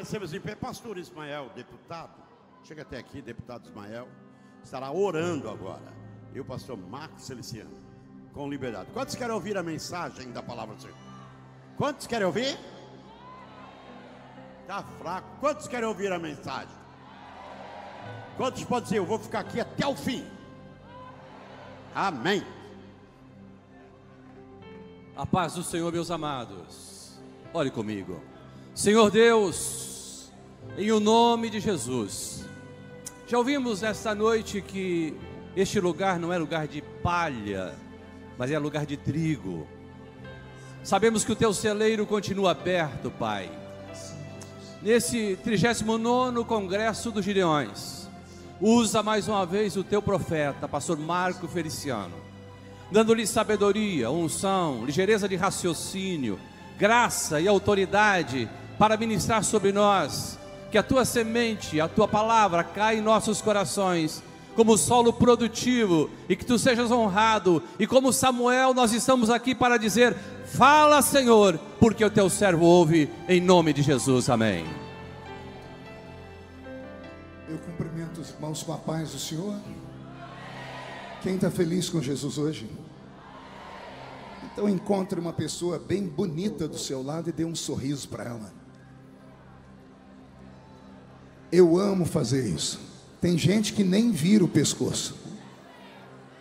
permanecemos em pé. Pastor Ismael, deputado, chega até aqui, deputado Ismael, estará orando agora. E o pastor Marcos Feliciano, com liberdade. Quantos querem ouvir a mensagem da palavra do Senhor? Quantos querem ouvir? Está fraco. Quantos querem ouvir a mensagem? Quantos podem dizer, eu vou ficar aqui até o fim? Amém. A paz do Senhor, meus amados. Ore comigo. Senhor Deus, em o nome de Jesus, já ouvimos esta noite que este lugar não é lugar de palha, mas é lugar de trigo. Sabemos que o teu celeiro continua aberto, Pai. Nesse 39º Congresso dos Gideões, usa mais uma vez o teu profeta, pastor Marco Feliciano, dando-lhe sabedoria, unção, ligeireza de raciocínio, graça e autoridade para ministrar sobre nós, que a tua semente, a tua palavra caia em nossos corações, como solo produtivo, e que tu sejas honrado, e como Samuel nós estamos aqui para dizer, fala Senhor, porque o teu servo ouve, em nome de Jesus, amém. Eu cumprimento os irmãos com a paz do Senhor. Quem está feliz com Jesus hoje? Então encontre uma pessoa bem bonita do seu lado e dê um sorriso para ela. Eu amo fazer isso. Tem gente que nem vira o pescoço.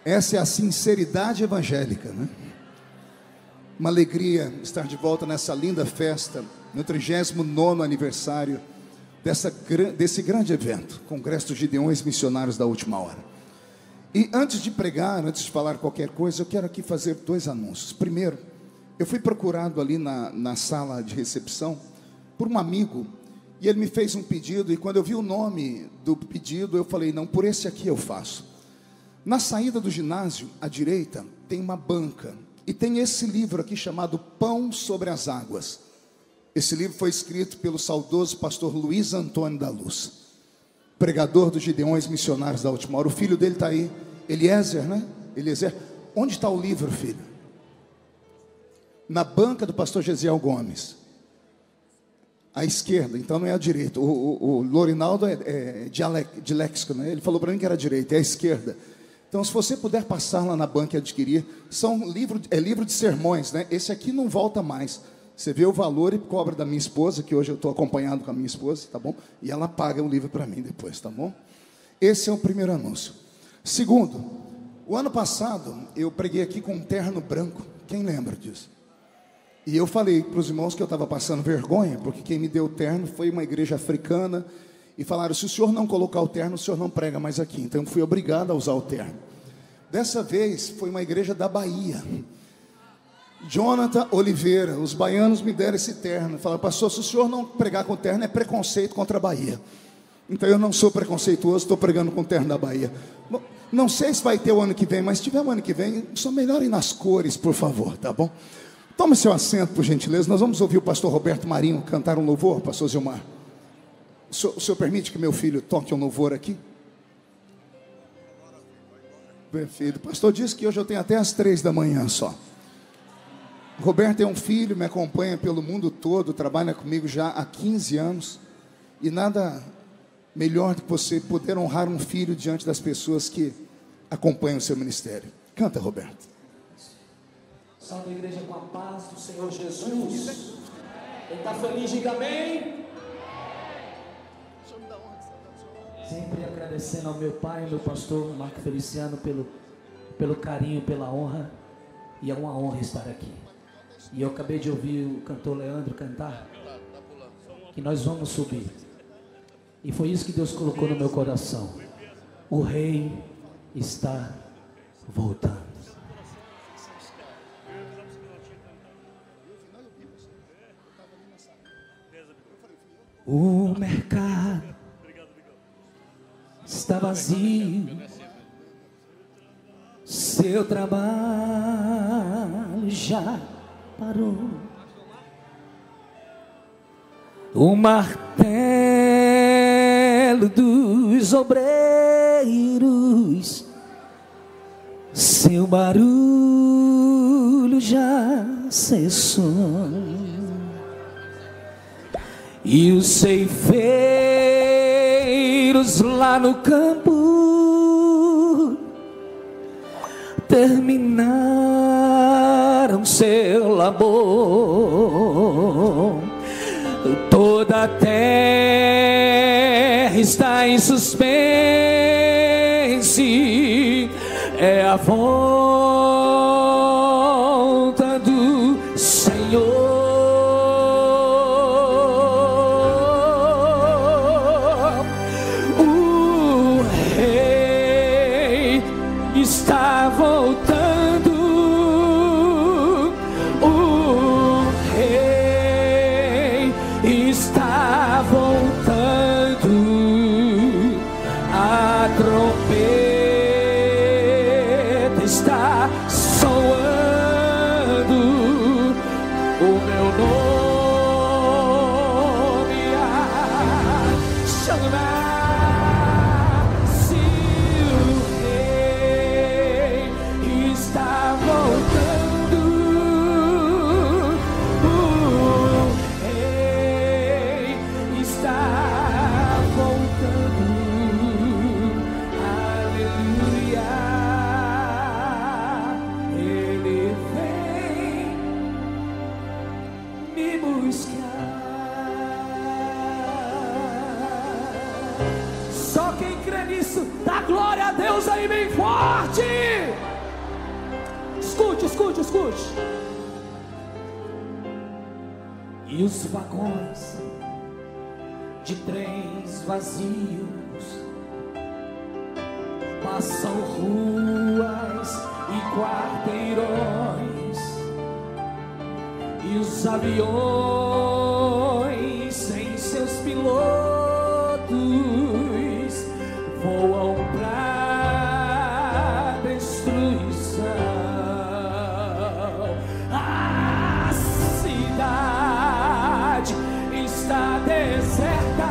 Essa é a sinceridade evangélica, né? Uma alegria estar de volta nessa linda festa, no 39º aniversário desse grande evento, Congresso dos Gideões Missionários da Última Hora. E antes de pregar, antes de falar qualquer coisa, eu quero aqui fazer 2 anúncios. Primeiro, eu fui procurado ali na sala de recepção por um amigo, e ele me fez um pedido, e quando eu vi o nome do pedido, eu falei, não, por esse aqui eu faço. Na saída do ginásio, à direita, tem uma banca, e tem esse livro aqui chamado Pão sobre as Águas. Esse livro foi escrito pelo saudoso pastor Luiz Antônio da Luz, pregador dos Gideões Missionários da Última Hora. O filho dele está aí, Eliezer, né? Eliezer. Onde está o livro, filho? Na banca do pastor Gesiel Gomes. À esquerda, então não é à direita. O Lorinaldo é diléxico, né? Ele falou para mim que era à direita, é à esquerda. Então, se você puder passar lá na banca e adquirir, livro de sermões, né? Esse aqui não volta mais. Você vê o valor e cobra da minha esposa, que hoje eu estou acompanhado com a minha esposa, tá bom? E ela paga o livro para mim depois, tá bom? Esse é o primeiro anúncio. Segundo, o ano passado eu preguei aqui com um terno branco. Quem lembra disso? E eu falei para os irmãos que eu estava passando vergonha, porque quem me deu o terno foi uma igreja africana, e falaram, se o senhor não colocar o terno, o senhor não prega mais aqui. Então eu fui obrigado a usar o terno. Dessa vez foi uma igreja da Bahia, Jonathan Oliveira, os baianos me deram esse terno, falaram, pastor, se o senhor não pregar com terno, é preconceito contra a Bahia. Então eu não sou preconceituoso, estou pregando com o terno da Bahia. Bom, não sei se vai ter o ano que vem, mas se tiver o ano que vem, só melhorem nas cores, por favor, tá bom? Tome seu assento, por gentileza. Nós vamos ouvir o pastor Roberto Marinho cantar um louvor, pastor Zilmar. O senhor permite que meu filho toque um louvor aqui? Perfeito. O pastor disse que hoje eu tenho até às 3 da manhã só. Roberto é um filho, me acompanha pelo mundo todo, trabalha comigo já há 15 anos. E nada melhor do que você poder honrar um filho diante das pessoas que acompanham o seu ministério. Canta, Roberto. Salve a igreja com a paz do Senhor Jesus. Quem está feliz, diga amém. Sempre agradecendo ao meu pai, meu pastor Marco Feliciano, pelo carinho, pela honra. E é uma honra estar aqui. E eu acabei de ouvir o cantor Leandro cantar, que nós vamos subir. E foi isso que Deus colocou no meu coração. O rei está voltando. O mercado está vazio, seu trabalho já parou. O martelo dos obreiros, seu barulho já cessou. E os ceifeiros lá no campo terminaram seu labor. Toda a terra está em suspense, é a volta do Senhor. O Rei está voltando. O Rei está voltando. A trombeta está soando. O meu nome chama. Se o Rei está voltando, o Rei está voltando. Aleluia. Ele vem me buscar. Só quem crê nisso, dá glória a Deus aí bem forte. Escute, escute, escute. E os vagões de trens vazios passam ruas e quarteirões, e os aviões sem seus pilotos voam pra destruição. A cidade está deserta,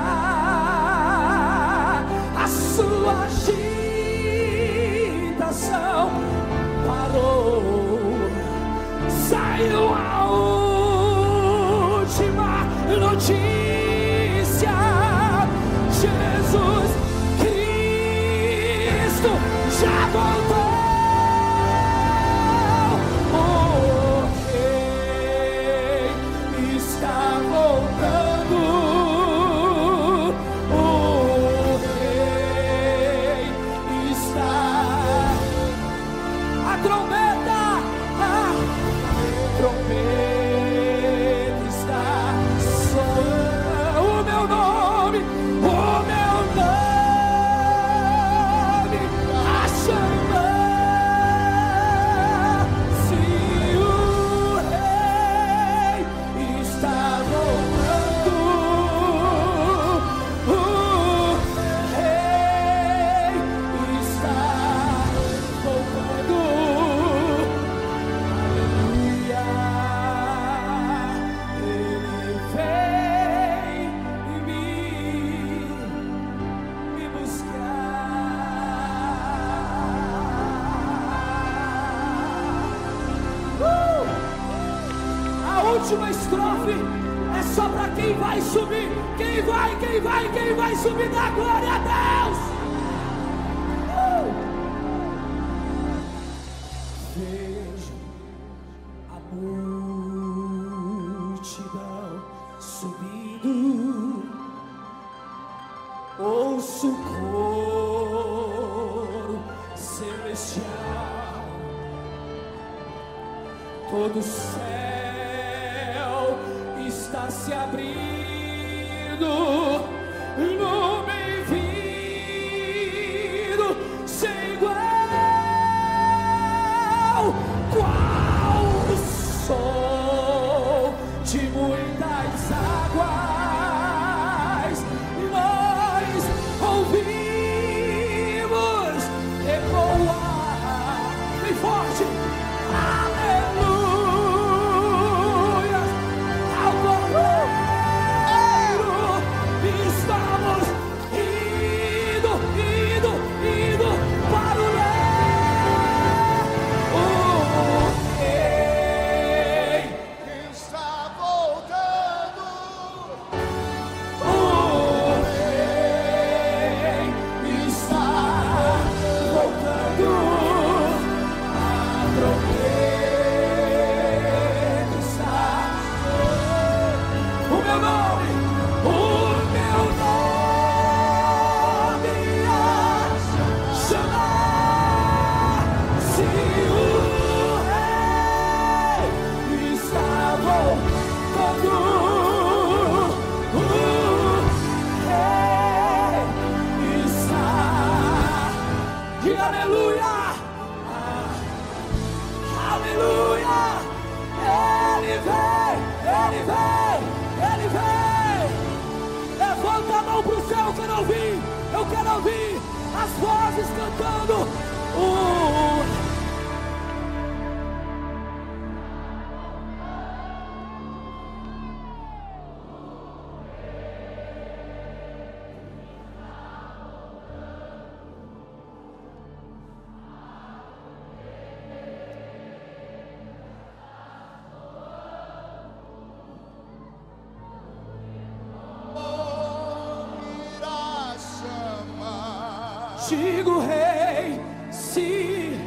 a sua agitação parou. Saiu a última notícia: Jesus Cristo já voltou. O Rei está voltando. O Rei está. A trombeta está soando. O meu nome a chamar. Se o Rei está voltando, o Rei está voltando. Aleluia. Ele vem me buscar. A última estrofe é só para quem vai subir. Quem vai subir, dá glória a Deus. Vejo a multidão subindo, ouço o coro celestial, todo o céu está se abrindo no bem-vindo sem igual, qual o som de muitas águas, nós ouvimos ecoar bem forte. Aleluia, ao Cordeiro estamos indo para o lar. O Rei está voltando. quero ouvir as vozes cantando. Digo, rei, sim.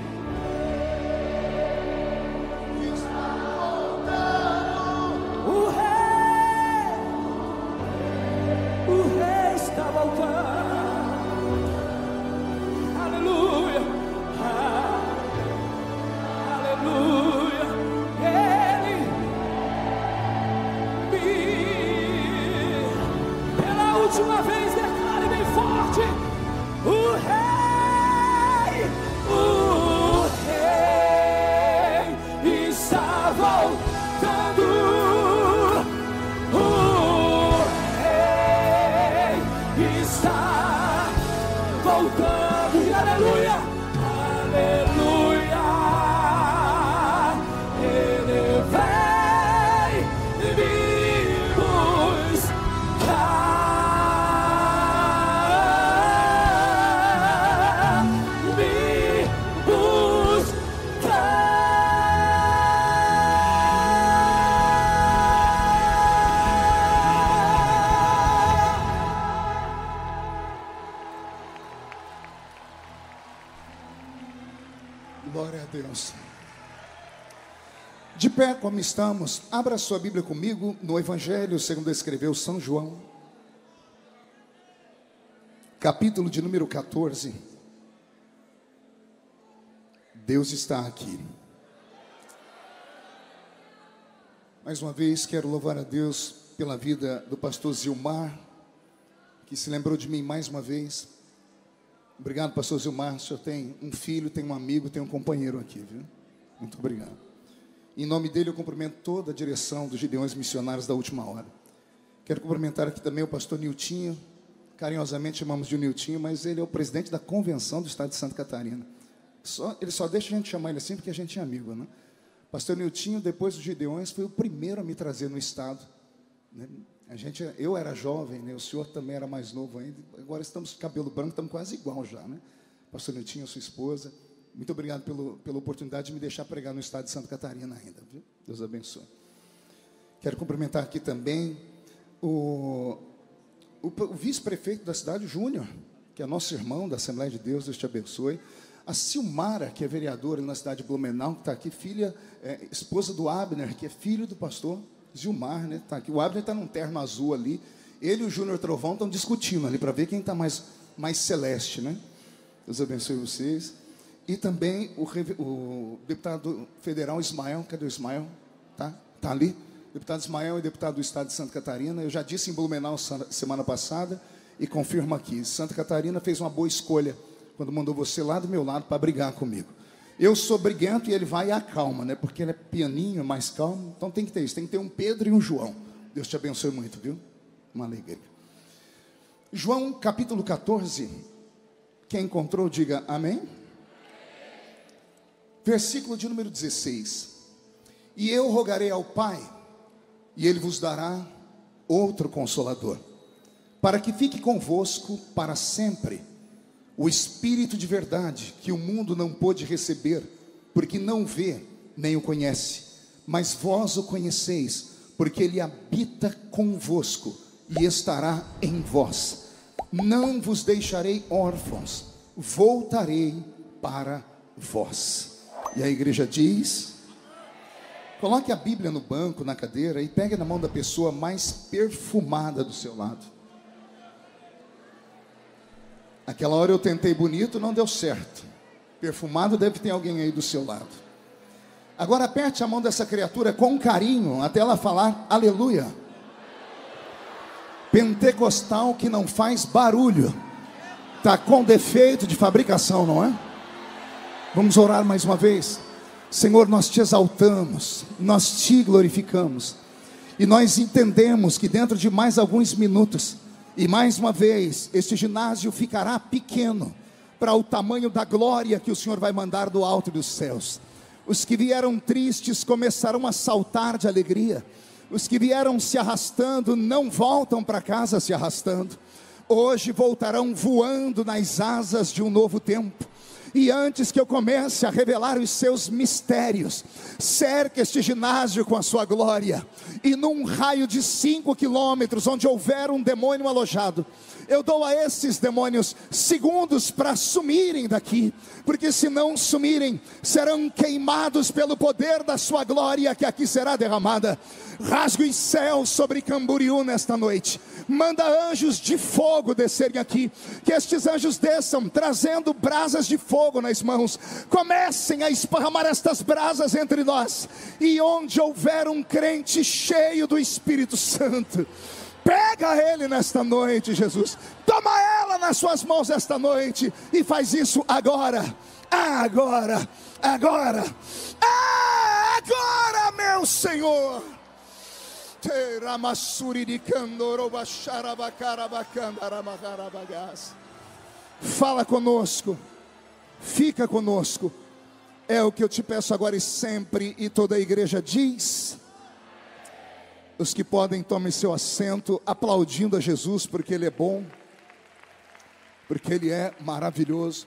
O rei está voltando. Aleluia, aleluia. Ele pela última vez declare bem forte. O rei está voltando. O rei está voltando. E aleluia, aleluia. Ele vem me buscar. Glória a Deus. De pé como estamos, abra sua Bíblia comigo no Evangelho segundo escreveu São João, capítulo de número 14. Deus está aqui. Mais uma vez quero louvar a Deus pela vida do pastor Zilmar, que se lembrou de mim mais uma vez. Obrigado, pastor Zilmar. O senhor tem um filho, tem um amigo, tem um companheiro aqui, viu? Muito obrigado. Em nome dele eu cumprimento toda a direção dos Gideões Missionários da Última Hora. Quero cumprimentar aqui também o pastor Niltinho. Carinhosamente chamamos de Niltinho, mas ele é o presidente da convenção do estado de Santa Catarina. Ele só deixa a gente chamar ele assim porque a gente é amigo, né? Pastor Niltinho, depois dos Gideões, foi o primeiro a me trazer no estado, né? Eu era jovem, né? O senhor também era mais novo ainda. Agora estamos com cabelo branco, estamos quase igual já, né? Pastor Niltinho, sua esposa, muito obrigado pela oportunidade de me deixar pregar no estado de Santa Catarina ainda, viu? Deus abençoe. Quero cumprimentar aqui também o vice-prefeito da cidade, Júnior, que é nosso irmão da Assembleia de Deus, Deus te abençoe. A Silmara, que é vereadora na cidade de Blumenau, que está aqui, esposa do Abner, que é filho do pastor Zilmar, né? Tá aqui. O Abner está num terno azul ali. Ele e o Júnior Trovão estão discutindo ali para ver quem está mais celeste, né? Deus abençoe vocês. E também o deputado federal Ismael, cadê o Ismael? Tá ali. Deputado Ismael é deputado do estado de Santa Catarina. Eu já disse em Blumenau semana passada e confirmo aqui. Santa Catarina fez uma boa escolha quando mandou você lá do meu lado para brigar comigo. Eu sou briguento e ele vai e acalma, né? Porque ele é pianinho, mais calmo. Então tem que ter isso, tem que ter um Pedro e um João. Deus te abençoe muito, viu? Uma alegria. João capítulo 14. Quem encontrou, diga amém. Versículo de número 16. E eu rogarei ao Pai, e Ele vos dará outro Consolador, para que fique convosco para sempre, o Espírito de verdade, que o mundo não pôde receber, porque não vê, nem o conhece, mas vós o conheceis, porque Ele habita convosco, e estará em vós. Não vos deixarei órfãos, voltarei para vós. E a igreja diz: coloque a Bíblia no banco, na cadeira, e pegue na mão da pessoa mais perfumada do seu lado. Aquela hora eu tentei bonito, não deu certo. Perfumado deve ter alguém aí do seu lado. Agora aperte a mão dessa criatura com carinho, até ela falar aleluia. Pentecostal que não faz barulho. Está com defeito de fabricação, não é? Vamos orar mais uma vez. Senhor, nós te exaltamos, nós te glorificamos, e nós entendemos que dentro de mais alguns minutos E mais uma vez, este ginásio ficará pequeno para o tamanho da glória que o Senhor vai mandar do alto dos céus. Os que vieram tristes começarão a saltar de alegria. Os que vieram se arrastando não voltam para casa se arrastando. Hoje voltarão voando nas asas de um novo tempo. E antes que eu comece a revelar os seus mistérios, cerque este ginásio com a sua glória. E num raio de 5 quilômetros, onde houver um demônio alojado, eu dou a esses demônios segundos para sumirem daqui, porque se não sumirem, serão queimados pelo poder da sua glória que aqui será derramada. Rasga os céus sobre Camboriú nesta noite. Manda anjos de fogo descerem aqui, que estes anjos desçam trazendo brasas de fogo nas mãos. Comecem a esparramar estas brasas entre nós, e onde houver um crente cheio do Espírito Santo, pega ele nesta noite, Jesus. Toma ela nas suas mãos esta noite e faz isso agora. Agora, agora, agora, meu Senhor. Fala conosco, fica conosco. É o que eu te peço agora e sempre. E toda a igreja diz. Os que podem, tomem seu assento, aplaudindo a Jesus, porque Ele é bom, porque Ele é maravilhoso.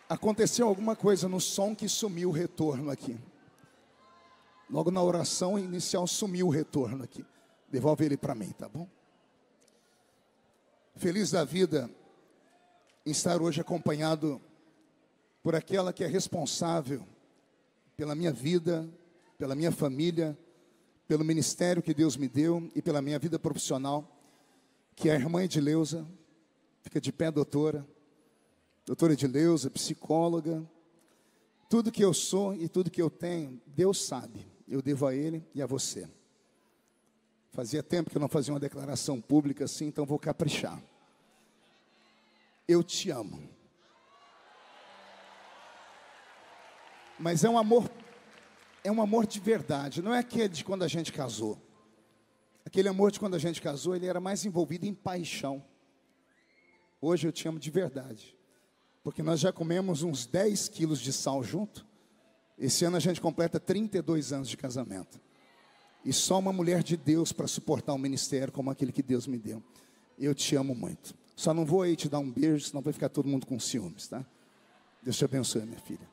Aconteceu alguma coisa no som que sumiu o retorno aqui. Logo na oração inicial sumiu o retorno aqui. Devolve ele para mim, tá bom? Feliz da vida em estar hoje acompanhado por aquela que é responsável pela minha vida, pela minha família, pelo ministério que Deus me deu e pela minha vida profissional, que é a irmã Edileuza. Fica de pé, doutora. Doutora Edileuza, psicóloga. Tudo que eu sou e tudo que eu tenho, Deus sabe. Eu devo a Ele e a você. Fazia tempo que eu não fazia uma declaração pública assim, então vou caprichar. Eu te amo. Mas é um amor de verdade, não é aquele de quando a gente casou. Aquele amor de quando a gente casou, ele era mais envolvido em paixão. Hoje eu te amo de verdade, porque nós já comemos uns 10 quilos de sal junto. Esse ano a gente completa 32 anos de casamento. E só uma mulher de Deus para suportar um ministério como aquele que Deus me deu. Eu te amo muito. Só não vou aí te dar um beijo, senão vai ficar todo mundo com ciúmes, tá? Deus te abençoe, minha filha.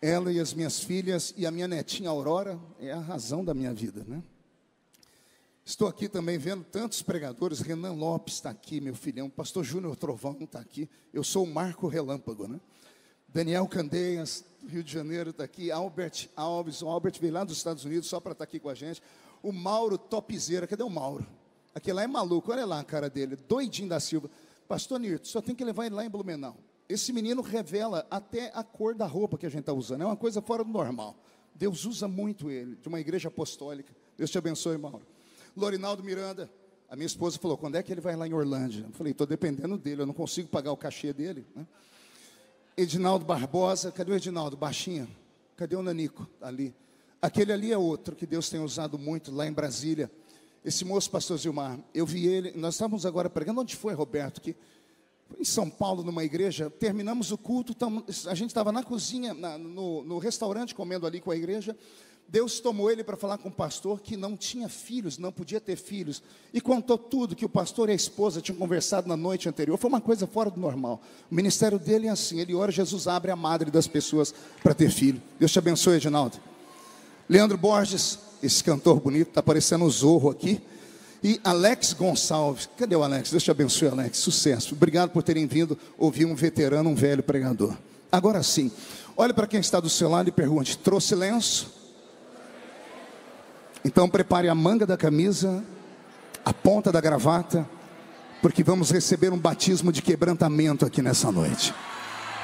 Ela e as minhas filhas e a minha netinha Aurora é a razão da minha vida, né? Estou aqui também vendo tantos pregadores. Renan Lopes está aqui, meu filhão. Pastor Júnior Trovão está aqui. Eu sou o Marco Relâmpago, né? Daniel Candeias, Rio de Janeiro, está aqui. Albert Alves, o Albert veio lá dos Estados Unidos só para estar aqui com a gente. O Mauro Topzera, cadê o Mauro? Aquele lá é maluco, olha lá a cara dele, doidinho da Silva. Pastor Nirto, só tem que levar ele lá em Blumenau. Esse menino revela até a cor da roupa que a gente está usando, é uma coisa fora do normal. Deus usa muito ele, de uma igreja apostólica. Deus te abençoe, Mauro. Lorinaldo Miranda, a minha esposa falou, quando é que ele vai lá em Orlândia? Eu falei, estou dependendo dele, eu não consigo pagar o cachê dele, né? Edinaldo Barbosa, cadê o Edinaldo? Baixinho, cadê o Nanico? Ali. Aquele ali é outro que Deus tem usado muito lá em Brasília. Esse moço, pastor Zilmar, eu vi ele, nós estávamos agora pregando, onde foi, Roberto? Que em São Paulo, numa igreja, terminamos o culto, a gente estava na cozinha, no restaurante, comendo ali com a igreja. Deus tomou ele para falar com o pastor que não tinha filhos, não podia ter filhos, e contou tudo que o pastor e a esposa tinham conversado na noite anterior. Foi uma coisa fora do normal. O ministério dele é assim, ele ora, Jesus abre a madre das pessoas para ter filho. Deus te abençoe, Edinaldo. Leandro Borges, esse cantor bonito, está parecendo o Zorro aqui. E Alex Gonçalves, cadê o Alex? Deus te abençoe, Alex, sucesso. Obrigado por terem vindo ouvir um veterano, um velho pregador. Agora sim, olhe para quem está do seu lado e pergunte, trouxe lenço? Então prepare a manga da camisa, a ponta da gravata, porque vamos receber um batismo de quebrantamento aqui nessa noite.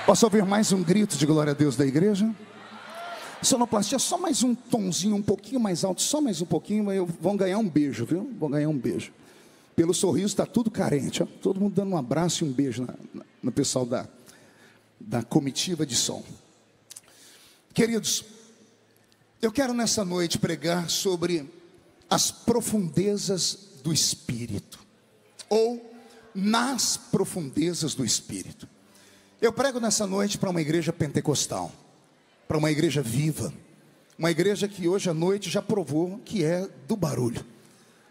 Posso ouvir mais um grito de glória a Deus da igreja? Sonoplastia, só mais um tonzinho, um pouquinho mais alto, só mais um pouquinho, vão ganhar um beijo, viu? Vão ganhar um beijo. Pelo sorriso está tudo carente, ó. Todo mundo dando um abraço e um beijo no pessoal da comitiva de som. Queridos, eu quero nessa noite pregar sobre as profundezas do Espírito. ou nas profundezas do Espírito. Eu prego nessa noite para uma igreja pentecostal, para uma igreja viva, uma igreja que hoje à noite já provou que é do barulho.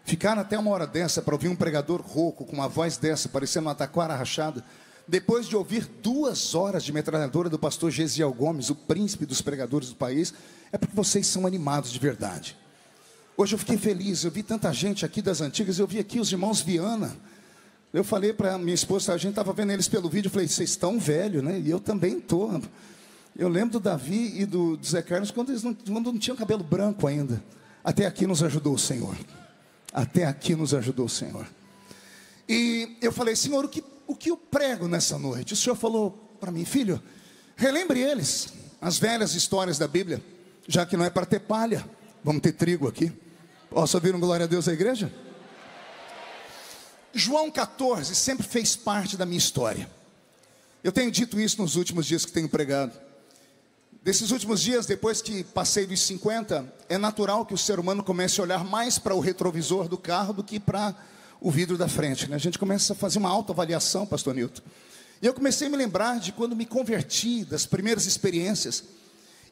Ficar até uma hora dessa para ouvir um pregador rouco, com uma voz dessa, parecendo uma taquara rachada, depois de ouvir 2 horas de metralhadora do pastor Gesiel Gomes, o príncipe dos pregadores do país, é porque vocês são animados de verdade. Hoje eu fiquei feliz, eu vi tanta gente aqui das antigas, eu vi aqui os irmãos Viana. Eu falei para minha esposa, a gente estava vendo eles pelo vídeo, eu falei, vocês estão velhos, né? E eu também estou. Eu lembro do Davi e do Zé Carlos, quando eles não tinham cabelo branco ainda. Até aqui nos ajudou o Senhor. Até aqui nos ajudou o Senhor. E eu falei, Senhor, o que eu prego nessa noite? O Senhor falou para mim, filho, relembre eles, as velhas histórias da Bíblia, já que não é para ter palha, vamos ter trigo aqui. Posso ouvir um glória a Deus à igreja? João 14 sempre fez parte da minha história. Eu tenho dito isso nos últimos dias que tenho pregado. Desses últimos dias, depois que passei dos 50, é natural que o ser humano comece a olhar mais para o retrovisor do carro do que para o vidro da frente, né? A gente começa a fazer uma autoavaliação, pastor Nilton. E eu comecei a me lembrar de quando me converti, das primeiras experiências.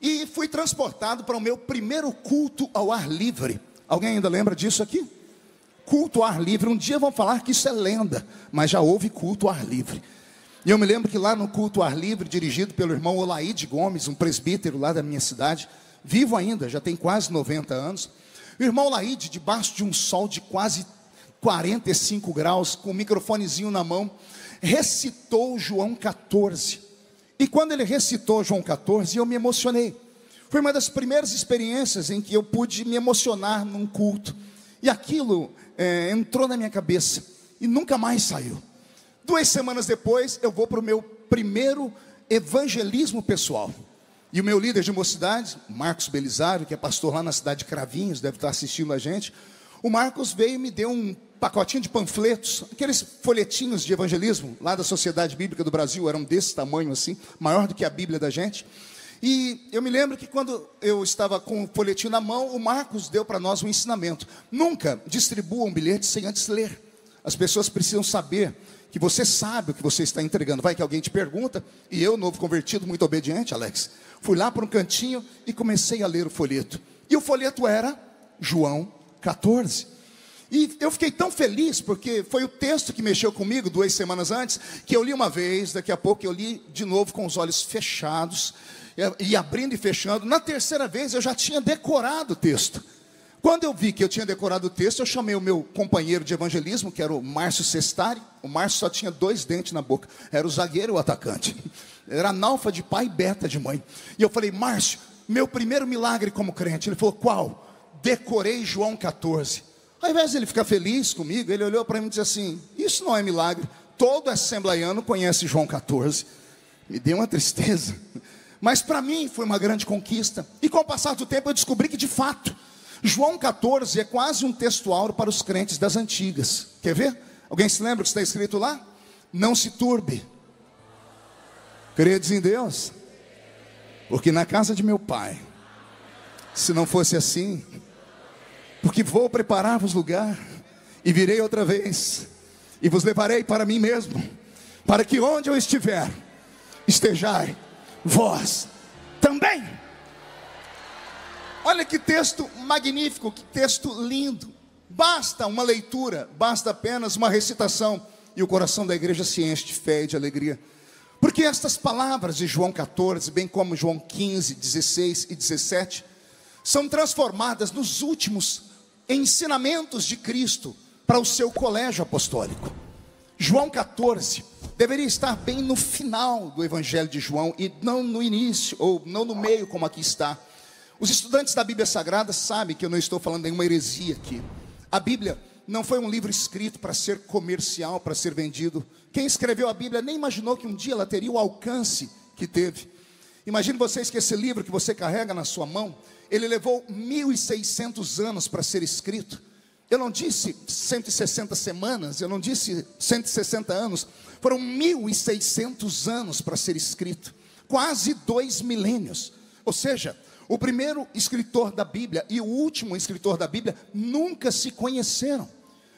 E fui transportado para o meu primeiro culto ao ar livre. Alguém ainda lembra disso aqui? Culto ao ar livre. Um dia vão falar que isso é lenda, mas já houve culto ao ar livre. E eu me lembro que lá no culto ao ar livre, dirigido pelo irmão Olaide Gomes, um presbítero lá da minha cidade, vivo ainda, já tem quase 90 anos. O irmão Olaide, debaixo de um sol de quase 45 graus, com o microfonezinho na mão, recitou João 14. E quando ele recitou João 14, eu me emocionei. Foi uma das primeiras experiências em que eu pude me emocionar num culto. E aquilo entrou na minha cabeça e nunca mais saiu. 2 semanas depois, eu vou para o meu primeiro evangelismo pessoal. E o meu líder de mocidade, Marcos Belisário, que é pastor lá na cidade de Cravinhos, deve estar assistindo a gente. O Marcos veio e me deu um pacotinho de panfletos, aqueles folhetinhos de evangelismo, lá da Sociedade Bíblica do Brasil, eram desse tamanho assim, maior do que a Bíblia da gente. E eu me lembro que quando eu estava com o folhetinho na mão, o Marcos deu para nós um ensinamento. Nunca distribua um bilhete sem antes ler. As pessoas precisam saber que você sabe o que você está entregando. Vai que alguém te pergunta, e eu, novo convertido, muito obediente, Alex, fui lá para um cantinho e comecei a ler o folheto. E o folheto era João 14. E eu fiquei tão feliz, porque foi o texto que mexeu comigo 2 semanas antes, que eu li uma vez, daqui a pouco eu li de novo com os olhos fechados, e abrindo e fechando. Na terceira vez eu já tinha decorado o texto. Quando eu vi que eu tinha decorado o texto, eu chamei o meu companheiro de evangelismo, que era o Márcio Sestari. O Márcio só tinha 2 dentes na boca, era o zagueiro e o atacante. Era analfa de pai e beta de mãe. E eu falei, Márcio, meu primeiro milagre como crente. Ele falou, qual? Decorei João 14. Ao invés de ele ficar feliz comigo, ele olhou para mim e disse assim, isso não é milagre, todo assembleiano conhece João 14. Me deu uma tristeza, mas para mim foi uma grande conquista. E com o passar do tempo eu descobri que de fato João 14 é quase um textual para os crentes das antigas. Quer ver? Alguém se lembra o que está escrito lá? Não se turbe, credes em Deus, porque na casa de meu pai, se não fosse assim, porque vou preparar-vos lugar, e virei outra vez, e vos levarei para mim mesmo, para que onde eu estiver, estejai vós também. Olha que texto magnífico, que texto lindo. Basta uma leitura, basta apenas uma recitação, e o coração da igreja se enche de fé e de alegria. Porque estas palavras de João 14, bem como João 15, 16 e 17, são transformadas nos últimos ensinamentos de Cristo para o seu colégio apostólico. João 14 deveria estar bem no final do Evangelho de João, e não no início, ou não no meio, como aqui está. Os estudantes da Bíblia Sagrada sabem que eu não estou falando nenhuma heresia aqui. A Bíblia não foi um livro escrito para ser comercial, para ser vendido. Quem escreveu a Bíblia nem imaginou que um dia ela teria o alcance que teve. Imagine vocês que esse livro que você carrega na sua mão, ele levou 1.600 anos para ser escrito. Eu não disse 160 semanas, eu não disse 160 anos. Foram 1.600 anos para ser escrito. Quase 2 milênios. Ou seja, o primeiro escritor da Bíblia e o último escritor da Bíblia nunca se conheceram.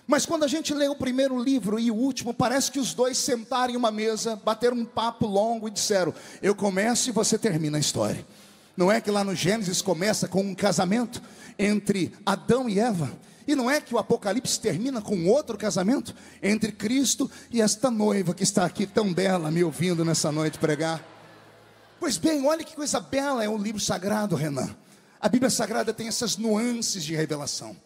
Mas quando a gente lê o primeiro livro e o último, parece que os dois sentaram em uma mesa, bateram um papo longo e disseram: eu começo e você termina a história. Não é que lá no Gênesis começa com um casamento entre Adão e Eva? E não é que o Apocalipse termina com outro casamento entre Cristo e esta noiva que está aqui tão bela, me ouvindo nessa noite pregar? Pois bem, olha que coisa bela é o livro sagrado, Renan. A Bíblia Sagrada tem essas nuances de revelação.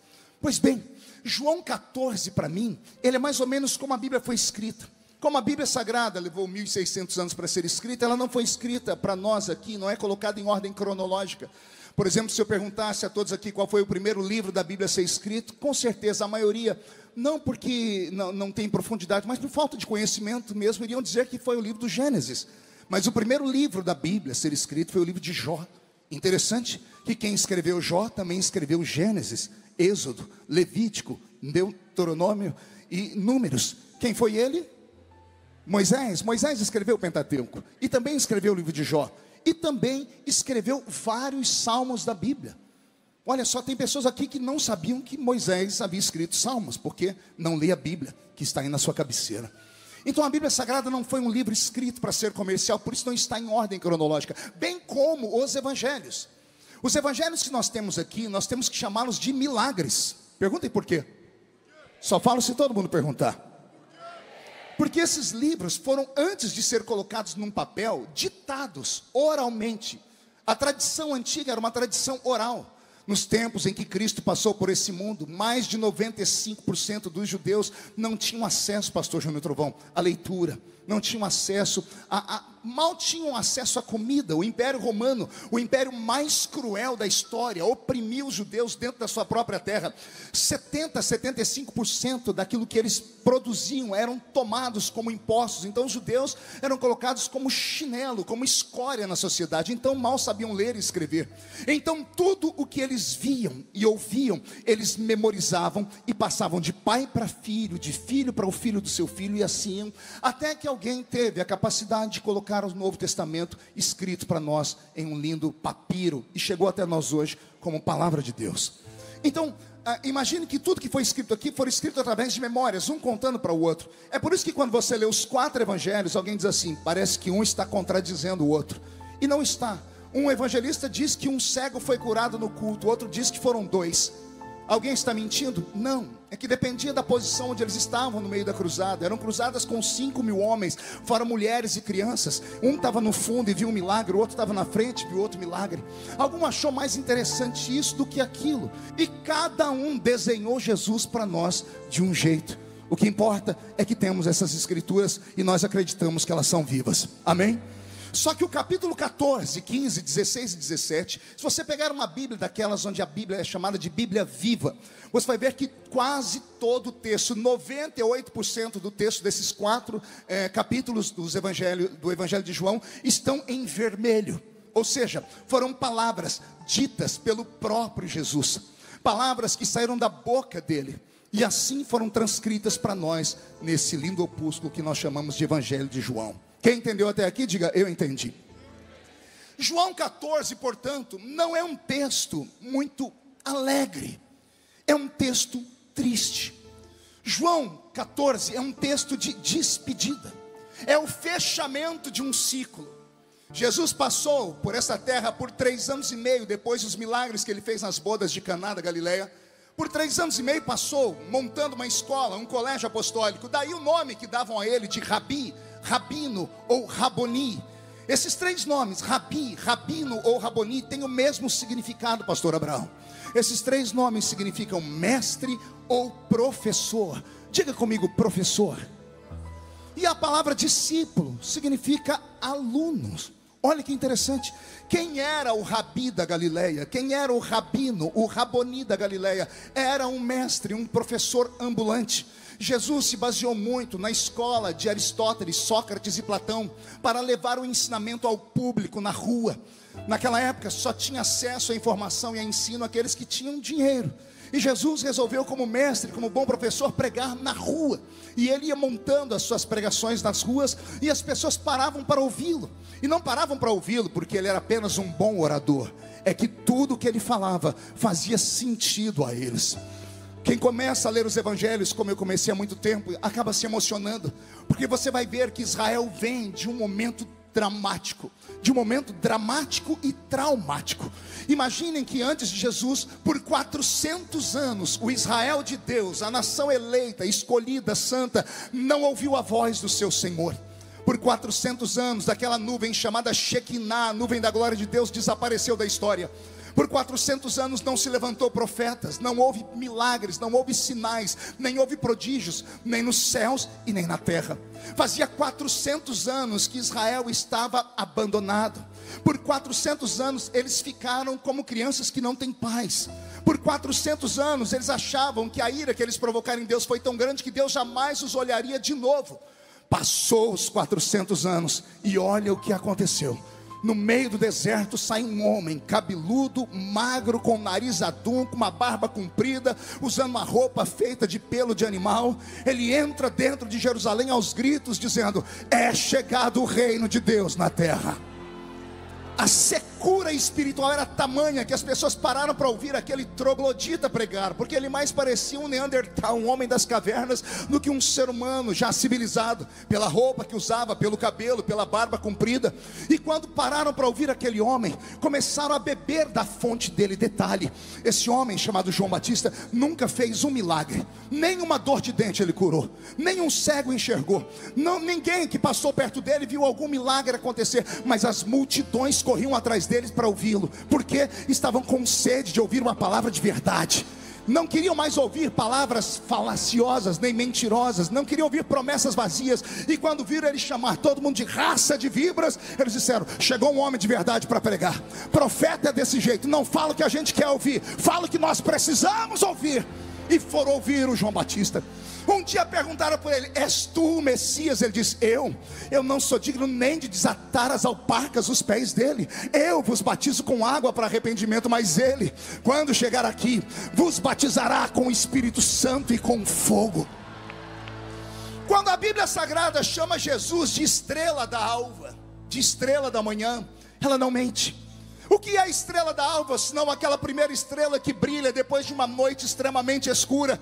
Pois bem, João 14 para mim, ele é mais ou menos como a Bíblia foi escrita. Como a Bíblia Sagrada levou 1600 anos para ser escrita, ela não foi escrita para nós aqui, não é colocada em ordem cronológica. Por exemplo, se eu perguntasse a todos aqui qual foi o primeiro livro da Bíblia a ser escrito, com certeza a maioria, não porque não tem profundidade, mas por falta de conhecimento mesmo, iriam dizer que foi o livro do Gênesis. Mas o primeiro livro da Bíblia a ser escrito foi o livro de Jó. Interessante que quem escreveu Jó também escreveu Gênesis, Êxodo, Levítico, Deuteronômio e Números. Quem foi ele? Moisés. Moisés escreveu o Pentateuco e também escreveu o livro de Jó. E também escreveu vários salmos da Bíblia. Olha só, tem pessoas aqui que não sabiam que Moisés havia escrito salmos, porque não lê a Bíblia, que está aí na sua cabeceira. Então a Bíblia Sagrada não foi um livro escrito para ser comercial, por isso não está em ordem cronológica, bem como os evangelhos. Os evangelhos que nós temos aqui, nós temos que chamá-los de milagres. Perguntem por quê? Só falo se todo mundo perguntar. Porque esses livros foram, antes de ser colocados num papel, ditados oralmente. A tradição antiga era uma tradição oral. Nos tempos em que Cristo passou por esse mundo, mais de 95% dos judeus não tinham acesso, pastor Júnior Trovão, à leitura. Não tinham acesso, mal tinham acesso à comida. O Império Romano, o império mais cruel da história, oprimiu os judeus dentro da sua própria terra. 75% daquilo que eles produziam eram tomados como impostos. Então os judeus eram colocados como chinelo, como escória na sociedade. Então mal sabiam ler e escrever. Então tudo o que eles viam e ouviam, eles memorizavam e passavam de pai para filho, de filho para o filho do seu filho, e assim, até que alguém teve a capacidade de colocar o Novo Testamento escrito para nós em um lindo papiro, e chegou até nós hoje como palavra de Deus. Então, imagine que tudo que foi escrito aqui foi escrito através de memórias, um contando para o outro. É por isso que quando você lê os 4 evangelhos, alguém diz assim: parece que um está contradizendo o outro. E não está. Um evangelista diz que um cego foi curado no culto, o outro diz que foram 2. Alguém está mentindo? Não, é que dependia da posição onde eles estavam no meio da cruzada. Eram cruzadas com 5.000 homens, fora mulheres e crianças. Um estava no fundo e viu um milagre, o outro estava na frente e viu outro milagre. Algum achou mais interessante isso do que aquilo, e cada um desenhou Jesus para nós de um jeito. O que importa é que temos essas escrituras e nós acreditamos que elas são vivas. Amém? Só que o capítulo 14, 15, 16 e 17, se você pegar uma Bíblia daquelas onde a Bíblia é chamada de Bíblia viva, você vai ver que quase todo o texto, 98% do texto desses 4 capítulos do Evangelho de João estão em vermelho. Ou seja, foram palavras ditas pelo próprio Jesus, palavras que saíram da boca dele, e assim foram transcritas para nós nesse lindo opúsculo que nós chamamos de Evangelho de João. Quem entendeu até aqui, diga: eu entendi. João 14, portanto, não é um texto muito alegre, é um texto triste. João 14 é um texto de despedida, é o fechamento de um ciclo. Jesus passou por essa terra por 3 anos e meio, depois dos milagres que ele fez nas bodas de Caná da Galileia. Por 3 anos e meio passou montando uma escola, um colégio apostólico. Daí o nome que davam a ele de Rabi, Rabino ou Raboni. Esses 3 nomes, Rabi, Rabino ou Raboni, têm o mesmo significado, pastor Abraão. Esses 3 nomes significam mestre ou professor. Diga comigo, professor. E a palavra discípulo significa alunos. Olha que interessante. Quem era o Rabi da Galileia? Quem era o Rabino, o Raboni da Galileia? Era um mestre, um professor ambulante. Jesus se baseou muito na escola de Aristóteles, Sócrates e Platão para levar o ensinamento ao público na rua. Naquela época só tinha acesso à informação e a ensino aqueles que tinham dinheiro. E Jesus resolveu, como mestre, como bom professor, pregar na rua. E ele ia montando as suas pregações nas ruas, e as pessoas paravam para ouvi-lo. E não paravam para ouvi-lo porque ele era apenas um bom orador, é que tudo que ele falava fazia sentido a eles. Quem começa a ler os evangelhos, como eu comecei há muito tempo, acaba se emocionando, porque você vai ver que Israel vem de um momento dramático, e traumático. Imaginem que antes de Jesus, por 400 anos, o Israel de Deus, a nação eleita, escolhida, santa, não ouviu a voz do seu Senhor. Por 400 anos, daquela nuvem chamada Shekinah, a nuvem da glória de Deus, desapareceu da história. Por 400 anos não se levantou profetas, não houve milagres, não houve sinais, nem houve prodígios, nem nos céus e nem na terra. Fazia 400 anos que Israel estava abandonado. Por 400 anos eles ficaram como crianças que não têm pais. Por 400 anos eles achavam que a ira que eles provocaram em Deus foi tão grande que Deus jamais os olharia de novo. Passou os 400 anos e olha o que aconteceu. No meio do deserto sai um homem cabeludo, magro, com o nariz adunco, uma barba comprida, usando uma roupa feita de pelo de animal. Ele entra dentro de Jerusalém aos gritos, dizendo: é chegado o reino de Deus na terra. A secura espiritual era tamanha que as pessoas pararam para ouvir aquele troglodita pregar, porque ele mais parecia um Neandertal, um homem das cavernas, do que um ser humano já civilizado, pela roupa que usava, pelo cabelo, pela barba comprida. E quando pararam para ouvir aquele homem, começaram a beber da fonte dele. Detalhe: esse homem chamado João Batista nunca fez um milagre, nem uma dor de dente ele curou, nem um cego enxergou, ninguém que passou perto dele viu algum milagre acontecer, mas as multidões corriam atrás deles para ouvi-lo, porque estavam com sede de ouvir uma palavra de verdade. Não queriam mais ouvir palavras falaciosas nem mentirosas, não queriam ouvir promessas vazias. E quando viram ele chamar todo mundo de raça de víboras, eles disseram: chegou um homem de verdade para pregar. Profeta é desse jeito, não fala o que a gente quer ouvir, fala o que nós precisamos ouvir. E foram ouvir o João Batista. Um dia perguntaram por ele: és tu o Messias? Ele disse: eu não sou digno nem de desatar as alparcas dos pés dele. Eu vos batizo com água para arrependimento, mas ele, quando chegar aqui, vos batizará com o Espírito Santo e com fogo. Quando a Bíblia Sagrada chama Jesus de estrela da alva, de estrela da manhã, ela não mente. O que é a estrela da alva, senão aquela primeira estrela que brilha depois de uma noite extremamente escura?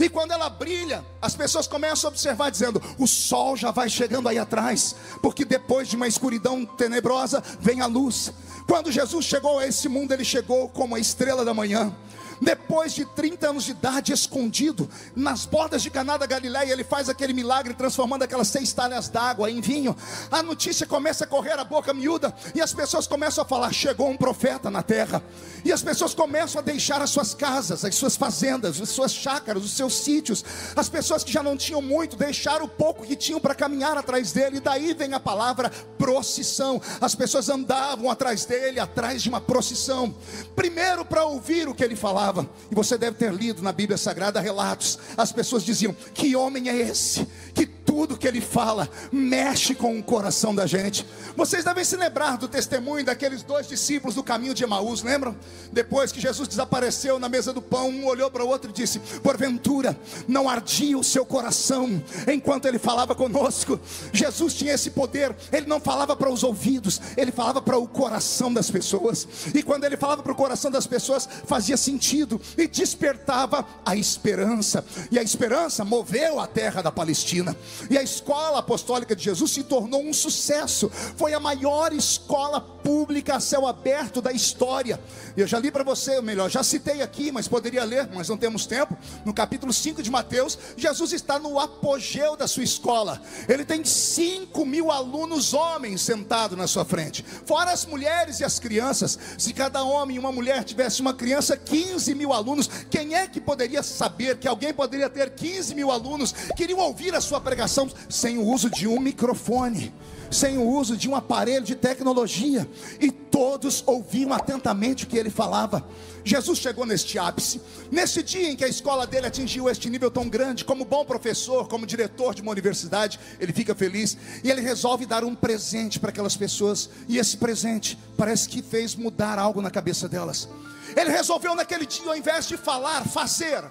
E quando ela brilha, as pessoas começam a observar, dizendo: o sol já vai chegando aí atrás, porque depois de uma escuridão tenebrosa vem a luz. Quando Jesus chegou a esse mundo, ele chegou como a estrela da manhã. Depois de 30 anos de idade, escondido nas bordas de Caná da Galileia, ele faz aquele milagre, transformando aquelas 6 talhas d'água em vinho. A notícia começa a correr a boca miúda, e as pessoas começam a falar: chegou um profeta na terra. E as pessoas começam a deixar as suas casas, as suas fazendas, as suas chácaras, os seus sítios. As pessoas que já não tinham muito, deixaram o pouco que tinham para caminhar atrás dele. E daí vem a palavra procissão. As pessoas andavam atrás dele, atrás de uma procissão, primeiro para ouvir o que ele falava. E você deve ter lido na Bíblia Sagrada relatos. As pessoas diziam: que homem é esse, que tudo que ele fala mexe com o coração da gente. Vocês devem se lembrar do testemunho daqueles 2 discípulos do caminho de Emaús, lembram? Depois que Jesus desapareceu na mesa do pão, um olhou para o outro e disse: porventura não ardia o seu coração enquanto ele falava conosco? Jesus tinha esse poder. Ele não falava para os ouvidos, ele falava para o coração das pessoas. E quando ele falava para o coração das pessoas, fazia sentido e despertava a esperança. E a esperança moveu a terra da Palestina. E a escola apostólica de Jesus se tornou um sucesso. Foi a maior escola pública a céu aberto da história. Eu já li para você, ou melhor, já citei aqui, mas poderia ler, mas não temos tempo. No capítulo 5 de Mateus, Jesus está no apogeu da sua escola. Ele tem 5.000 alunos homens sentados na sua frente, fora as mulheres e as crianças. Se cada homem e uma mulher tivesse uma criança, 15.000 alunos. Quem é que poderia saber que alguém poderia ter 15.000 alunos que queriam ouvir a sua pregação sem o uso de um microfone, sem o uso de um aparelho de tecnologia? E todos ouviam atentamente o que ele falava. Jesus chegou neste ápice, nesse dia em que a escola dele atingiu este nível tão grande. Como bom professor, como diretor de uma universidade, ele fica feliz, e ele resolve dar um presente para aquelas pessoas. E esse presente parece que fez mudar algo na cabeça delas. Ele resolveu naquele dia, ao invés de falar, fazer.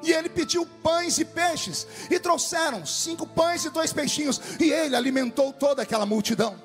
E ele pediu pães e peixes, e trouxeram 5 pães e 2 peixinhos, e ele alimentou toda aquela multidão.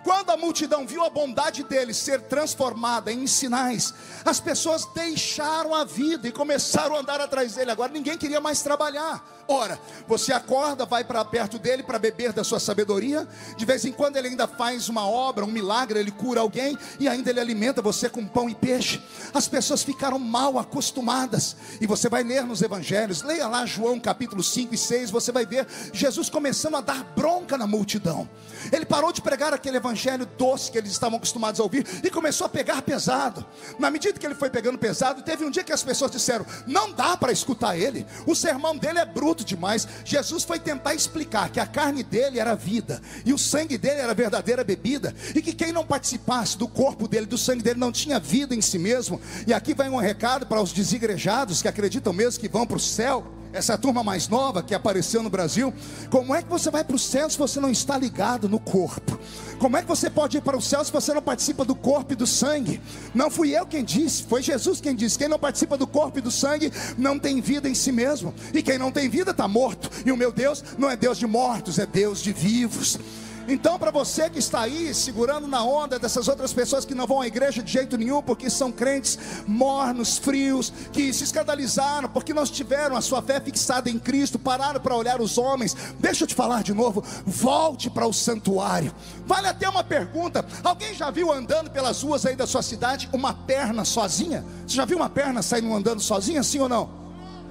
Quando a multidão viu a bondade dele ser transformada em sinais, as pessoas deixaram a vida e começaram a andar atrás dele. Agora ninguém queria mais trabalhar. Ora, você acorda, vai para perto dele para beber da sua sabedoria. De vez em quando ele ainda faz uma obra, um milagre, ele cura alguém e ainda ele alimenta você com pão e peixe. As pessoas ficaram mal acostumadas. E você vai ler nos evangelhos, leia lá João capítulo 5 e 6, você vai ver Jesus começando a dar bronca na multidão. Ele parou de pregar aquele evangelho doce que eles estavam acostumados a ouvir e começou a pegar pesado. Na medida que ele foi pegando pesado, teve um dia que as pessoas disseram: não dá para escutar ele, o sermão dele é bruto demais. Jesus foi tentar explicar que a carne dele era vida e o sangue dele era a verdadeira bebida, e que quem não participasse do corpo dele, do sangue dele, não tinha vida em si mesmo. E aqui vai um recado para os desigrejados que acreditam mesmo que vão para o céu. Essa turma mais nova que apareceu no Brasil: como é que você vai para o céu se você não está ligado no corpo? Como é que você pode ir para o céu se você não participa do corpo e do sangue? Não fui eu quem disse, foi Jesus quem disse: quem não participa do corpo e do sangue não tem vida em si mesmo, e quem não tem vida está morto. E o meu Deus não é Deus de mortos, é Deus de vivos. Então, para você que está aí segurando na onda dessas outras pessoas que não vão à igreja de jeito nenhum, porque são crentes mornos, frios, que se escandalizaram porque não tiveram a sua fé fixada em Cristo, pararam para olhar os homens, deixa eu te falar de novo: volte para o santuário. Vale até uma pergunta: alguém já viu andando pelas ruas aí da sua cidade uma perna sozinha? Você já viu uma perna saindo andando sozinha, sim ou não?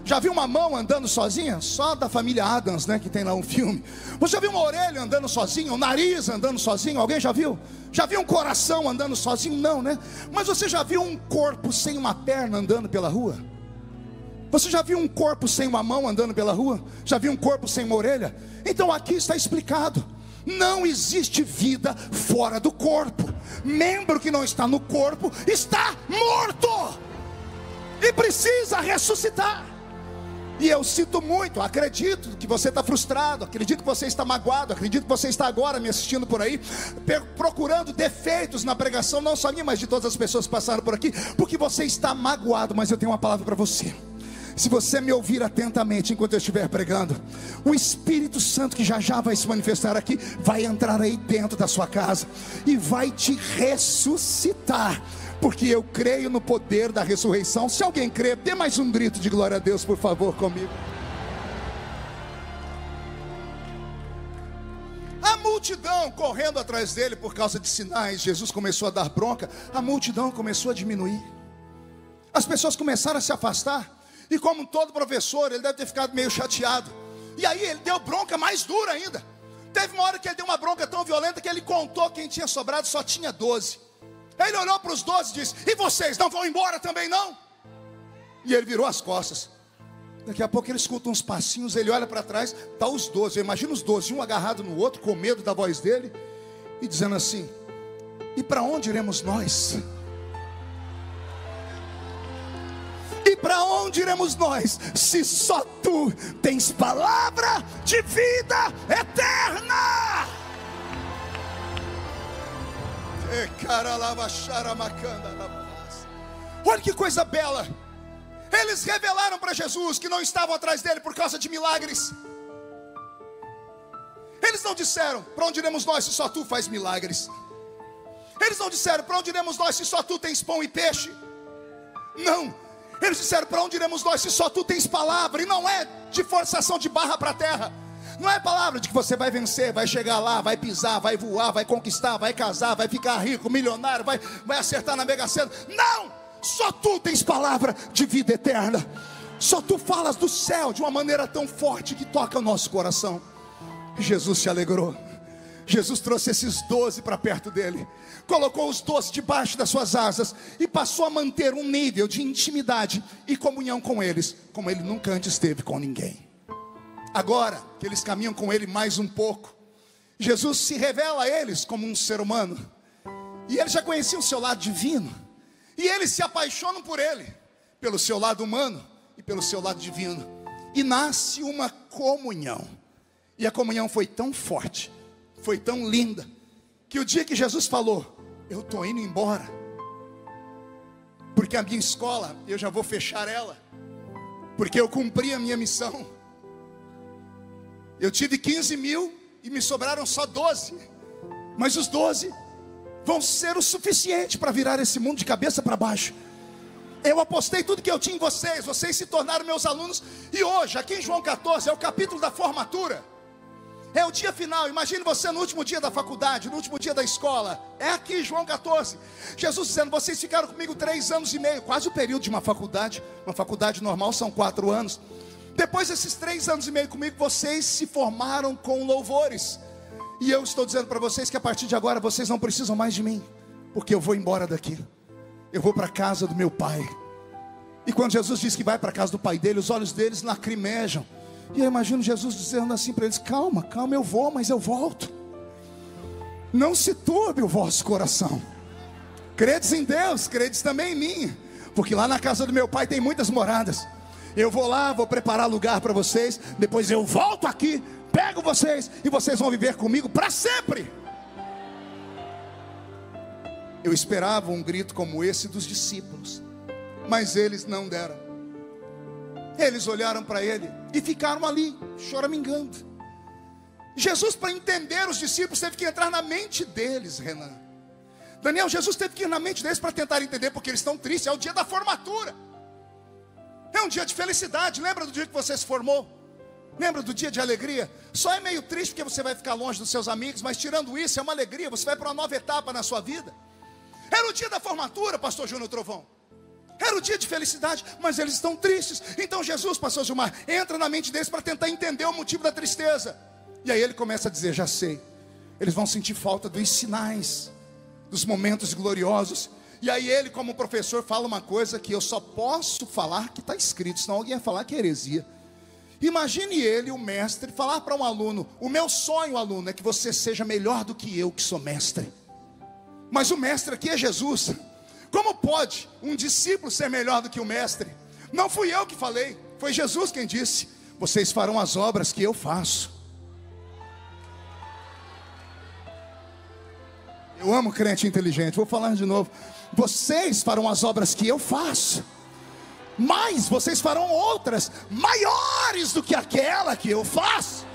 Já viu uma mão andando sozinha? Só da família Addams, né, que tem lá um filme. Você já viu uma orelha andando sozinha? Um nariz andando sozinho? Alguém já viu? Já viu um coração andando sozinho? Não, né? Mas você já viu um corpo sem uma perna andando pela rua? Você já viu um corpo sem uma mão andando pela rua? Já viu um corpo sem uma orelha? Então aqui está explicado: não existe vida fora do corpo. Membro que não está no corpo está morto e precisa ressuscitar. E eu sinto muito, acredito que você está frustrado, acredito que você está magoado, acredito que você está agora me assistindo por aí, procurando defeitos na pregação, não só minha, mas de todas as pessoas que passaram por aqui, porque você está magoado. Mas eu tenho uma palavra para você: se você me ouvir atentamente enquanto eu estiver pregando, o Espírito Santo, que já já vai se manifestar aqui, vai entrar aí dentro da sua casa e vai te ressuscitar, porque eu creio no poder da ressurreição. Se alguém crê, dê mais um grito de glória a Deus, por favor, comigo. A multidão correndo atrás dele por causa de sinais. Jesus começou a dar bronca, a multidão começou a diminuir, as pessoas começaram a se afastar. E como todo professor, ele deve ter ficado meio chateado. E aí ele deu bronca mais dura ainda. Teve uma hora que ele deu uma bronca tão violenta que ele contou quem tinha sobrado, só tinha 12. Ele olhou para os 12 e disse: e vocês não vão embora também não? E ele virou as costas. Daqui a pouco ele escuta uns passinhos, ele olha para trás, está os 12. Imagina os 12, um agarrado no outro, com medo da voz dele, e dizendo assim: e para onde iremos nós? E para onde iremos nós, se só tu tens palavra de vida eterna? Olha que coisa bela. Eles revelaram para Jesus que não estavam atrás dele por causa de milagres. Eles não disseram: para onde iremos nós se só tu faz milagres? Eles não disseram: para onde iremos nós se só tu tens pão e peixe? Não. Eles disseram: para onde iremos nós se só tu tens palavra? E não é de forçação de barra para a terra. Não é palavra de que você vai vencer, vai chegar lá, vai pisar, vai voar, vai conquistar, vai casar, vai ficar rico, milionário, vai acertar na Mega Sena. Não! Só tu tens palavra de vida eterna. Só tu falas do céu de uma maneira tão forte que toca o nosso coração. Jesus se alegrou. Jesus trouxe esses 12 para perto dele, colocou os 12 debaixo das suas asas e passou a manter um nível de intimidade e comunhão com eles, como ele nunca antes teve com ninguém. Agora que eles caminham com ele mais um pouco, Jesus se revela a eles como um ser humano. E eles já conheciam o seu lado divino, e eles se apaixonam por ele, pelo seu lado humano e pelo seu lado divino. E nasce uma comunhão. E a comunhão foi tão forte, foi tão linda, que o dia que Jesus falou: eu estou indo embora, porque a minha escola, eu já vou fechar ela, porque eu cumpri a minha missão. Eu tive 15 mil e me sobraram só 12. Mas os 12 vão ser o suficiente para virar esse mundo de cabeça para baixo. Eu apostei tudo que eu tinha em vocês, vocês se tornaram meus alunos. E hoje, aqui em João 14, é o capítulo da formatura. É o dia final. Imagine você no último dia da faculdade, no último dia da escola. É aqui, João 14. Jesus dizendo: vocês ficaram comigo 3 anos e meio, quase o período de uma faculdade. Uma faculdade normal são 4 anos. Depois desses 3 anos e meio comigo, vocês se formaram com louvores. E eu estou dizendo para vocês que a partir de agora vocês não precisam mais de mim, porque eu vou embora daqui. Eu vou para a casa do meu pai. E quando Jesus diz que vai para a casa do pai dele, os olhos deles lacrimejam. E eu imagino Jesus dizendo assim para eles: calma, calma, eu vou, mas eu volto. Não se turbe o vosso coração. Credes em Deus, credes também em mim, porque lá na casa do meu pai tem muitas moradas. Eu vou lá, vou preparar lugar para vocês. Depois eu volto aqui, pego vocês, e vocês vão viver comigo para sempre. Eu esperava um grito como esse dos discípulos, mas eles não deram. Eles olharam para ele e ficaram ali, choramingando. Jesus, para entender os discípulos, teve que entrar na mente deles, Renan. Daniel, Jesus teve que ir na mente deles para tentar entender, porque eles estão tristes. É o dia da formatura, é um dia de felicidade. Lembra do dia que você se formou? Lembra do dia de alegria? Só é meio triste porque você vai ficar longe dos seus amigos, mas tirando isso, é uma alegria. Você vai para uma nova etapa na sua vida. Era o dia da formatura, pastor Júnior Trovão. Era o dia de felicidade, mas eles estão tristes. Então Jesus, pastor Gilmar, entra na mente deles para tentar entender o motivo da tristeza. E aí ele começa a dizer: já sei, eles vão sentir falta dos sinais, dos momentos gloriosos. E aí ele, como professor, fala uma coisa que eu só posso falar que está escrito, senão alguém ia falar que é heresia. Imagine ele, o mestre, falar para um aluno: o meu sonho, aluno, é que você seja melhor do que eu, que sou mestre. Mas o mestre aqui é Jesus. Como pode um discípulo ser melhor do que o mestre? Não fui eu que falei, foi Jesus quem disse: vocês farão as obras que eu faço. Eu amo crente inteligente, vou falar de novo. Vocês farão as obras que eu faço, mas vocês farão outras maiores do que aquela que eu faço.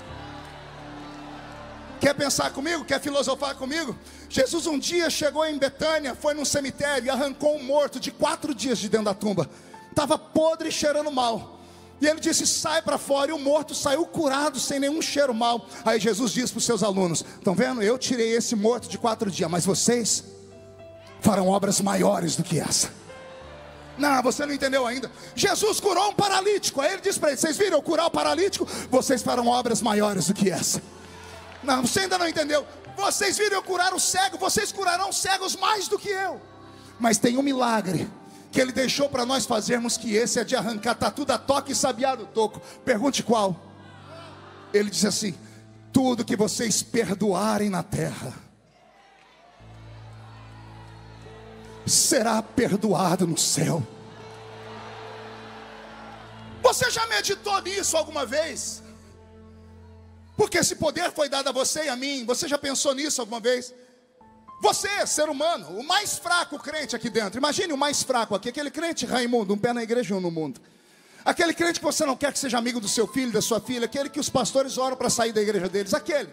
Quer pensar comigo? Quer filosofar comigo? Jesus um dia chegou em Betânia, foi num cemitério e arrancou um morto de 4 dias de dentro da tumba. Estava podre e cheirando mal. E ele disse: sai para fora. E o morto saiu curado, sem nenhum cheiro mal. Aí Jesus disse para os seus alunos: estão vendo? Eu tirei esse morto de 4 dias, mas vocês farão obras maiores do que essa. Não, você não entendeu ainda. Jesus curou um paralítico. Aí ele disse para eles: vocês viram eu curar o paralítico? Vocês farão obras maiores do que essa. Não, você ainda não entendeu. Vocês viram eu curar o cego, vocês curarão cegos mais do que eu. Mas tem um milagre que ele deixou para nós fazermos, que esse é de arrancar tatu da toca e sabiá do toco. Pergunte qual. Ele diz assim: tudo que vocês perdoarem na terra será perdoado no céu. Você já meditou nisso alguma vez? Porque esse poder foi dado a você e a mim. Você já pensou nisso alguma vez? Você, ser humano, o mais fraco crente aqui dentro. Imagine o mais fraco aqui, aquele crente Raimundo, um pé na igreja e um no mundo. Aquele crente que você não quer que seja amigo do seu filho, da sua filha. Aquele que os pastores oram para sair da igreja deles. Aquele,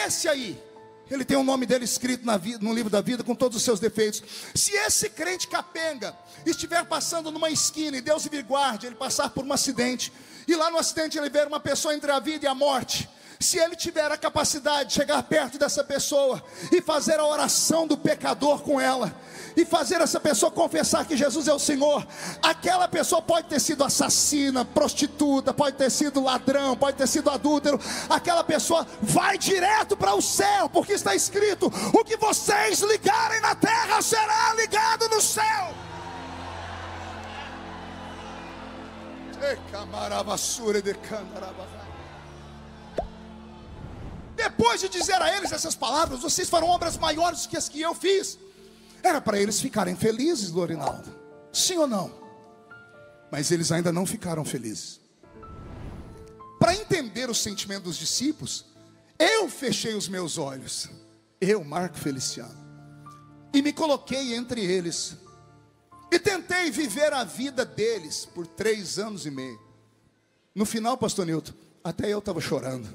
esse aí, ele tem o nome dele escrito no livro da vida, com todos os seus defeitos. Se esse crente capenga estiver passando numa esquina, e Deus me guarde, ele passar por um acidente, e lá no acidente ele ver uma pessoa entre a vida e a morte, se ele tiver a capacidade de chegar perto dessa pessoa e fazer a oração do pecador com ela, e fazer essa pessoa confessar que Jesus é o Senhor, aquela pessoa pode ter sido assassina, prostituta, pode ter sido ladrão, pode ter sido adúltero, aquela pessoa vai direto para o céu, porque está escrito: o que vocês ligarem na terra será ligado no céu. Depois de dizer a eles essas palavras: vocês farão obras maiores do que as que eu fiz, era para eles ficarem felizes, Lorinaldo. Sim ou não? Mas eles ainda não ficaram felizes. Para entender o sentimento dos discípulos, eu fechei os meus olhos, eu, Marco Feliciano, e me coloquei entre eles, e tentei viver a vida deles por 3 anos e meio. No final, pastor Nilton, até eu estava chorando.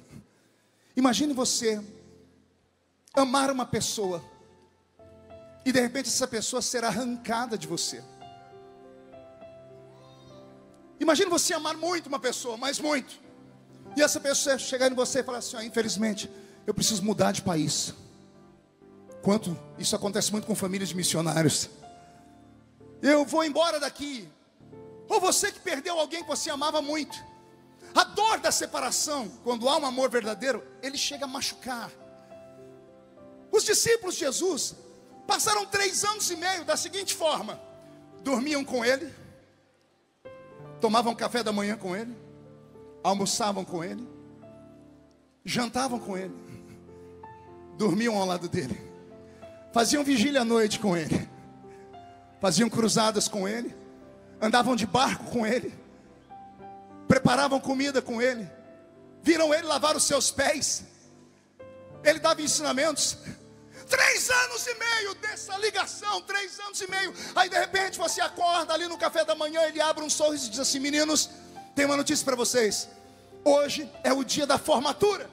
Imagine você amar uma pessoa E de repente essa pessoa será arrancada de você. Imagina você amar muito uma pessoa, mas muito. E essa pessoa chegar em você e falar assim: infelizmente, eu preciso mudar de país. Quanto isso acontece muito com famílias de missionários. Eu vou embora daqui. Ou você que perdeu alguém que você amava muito. A dor da separação, quando há um amor verdadeiro, ele chega a machucar. Os discípulos de Jesus passaram 3 anos e meio da seguinte forma: dormiam com ele, tomavam café da manhã com ele, almoçavam com ele, jantavam com ele, dormiam ao lado dele, faziam vigília à noite com ele, faziam cruzadas com ele, andavam de barco com ele, preparavam comida com ele, viram ele lavar os seus pés, ele dava ensinamentos. 3 anos e meio dessa ligação, 3 anos e meio. Aí de repente você acorda ali no café da manhã, ele abre um sorriso e diz assim: meninos, tem uma notícia para vocês. Hoje é o dia da formatura.